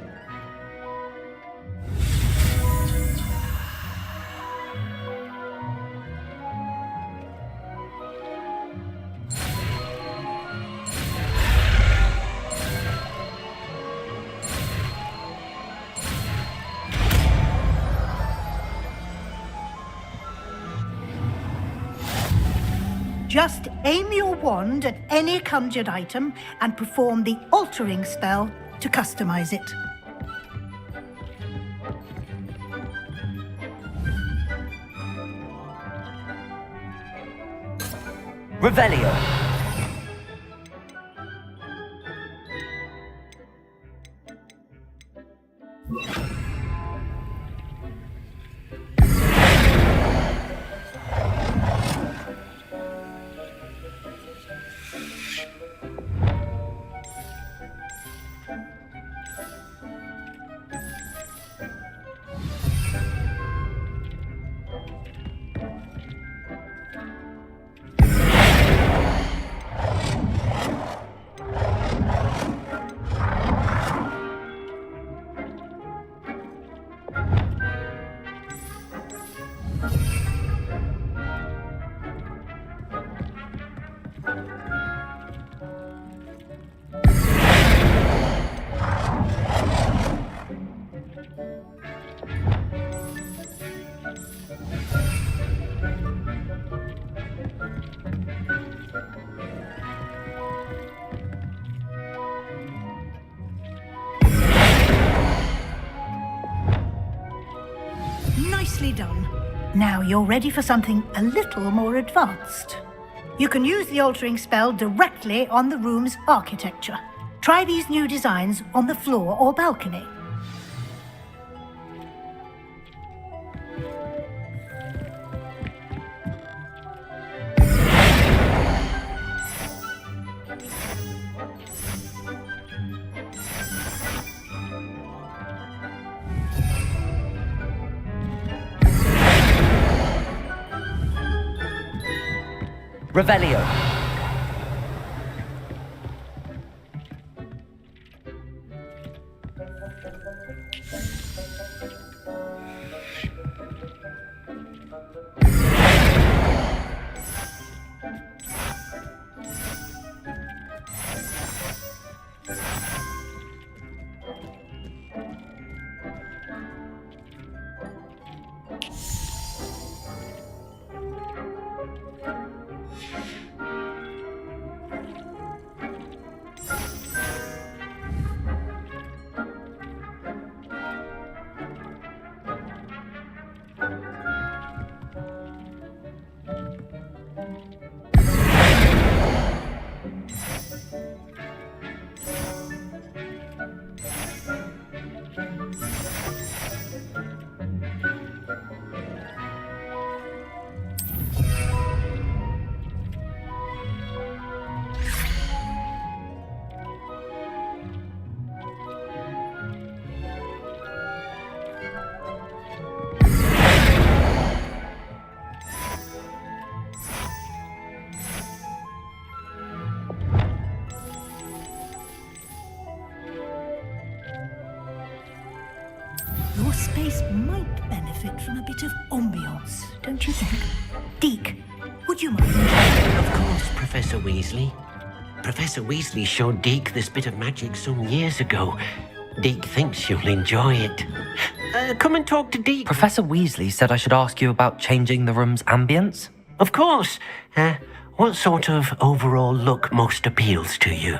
Just aim your wand at any conjured item and perform the altering spell to customize it. Revelio. Nicely done. Now you're ready for something a little more advanced. You can use the altering spell directly on the room's architecture. Try these new designs on the floor or balcony. Revelio. Your space might benefit from a bit of ambiance, don't you think? Deke, would you mind? Of course, Professor Weasley. Professor Weasley showed Deke this bit of magic some years ago. Deke thinks you'll enjoy it. Come and talk to Deke. Professor Weasley said I should ask you about changing the room's ambience. Of course. What sort of overall look most appeals to you?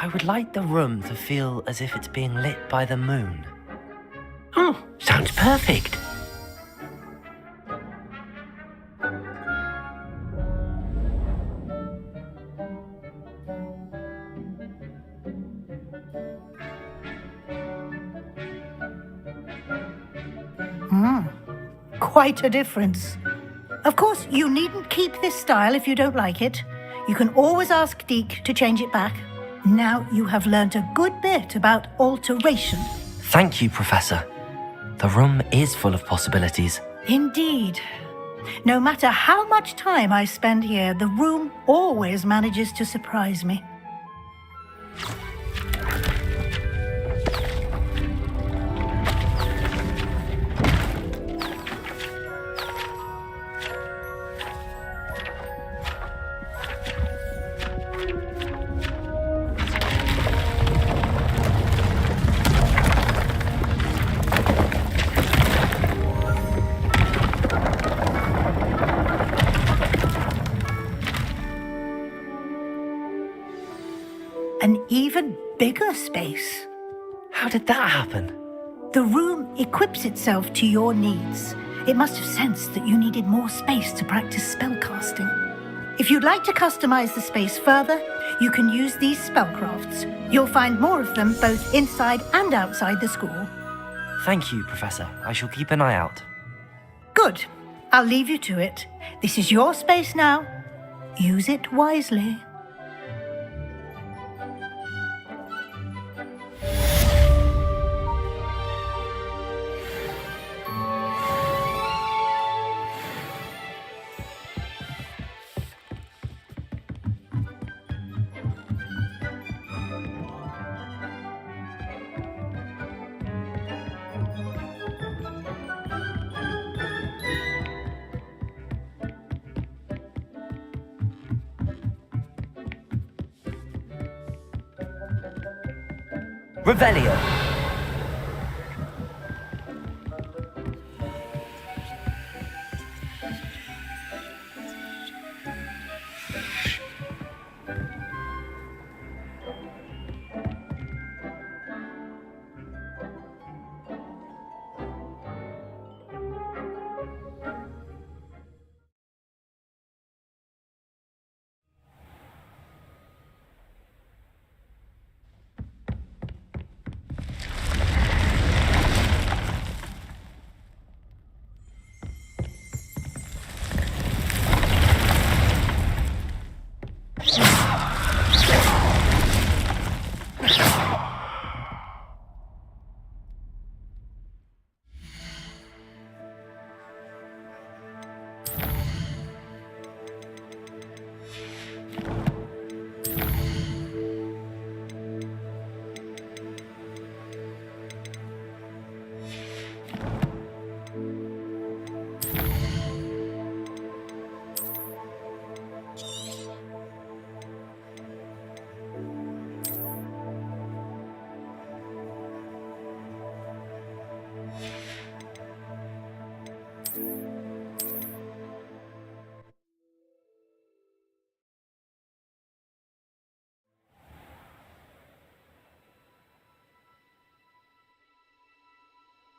I would like the room to feel as if it's being lit by the moon. Oh, sounds perfect. Quite a difference. Of course, you needn't keep this style if you don't like it. You can always ask Deke to change it back. Now you have learnt a good bit about alteration. Thank you, Professor. The room is full of possibilities. Indeed. No matter how much time I spend here, the room always manages to surprise me. bigger space. How did that happen? The room equips itself to your needs. It must have sensed that you needed more space to practice spellcasting. If you'd like to customize the space further, you can use these spellcrafts. You'll find more of them both inside and outside the school. Thank you, Professor. I shall keep an eye out. Good. I'll leave you to it. This is your space now. Use it wisely. Revelio.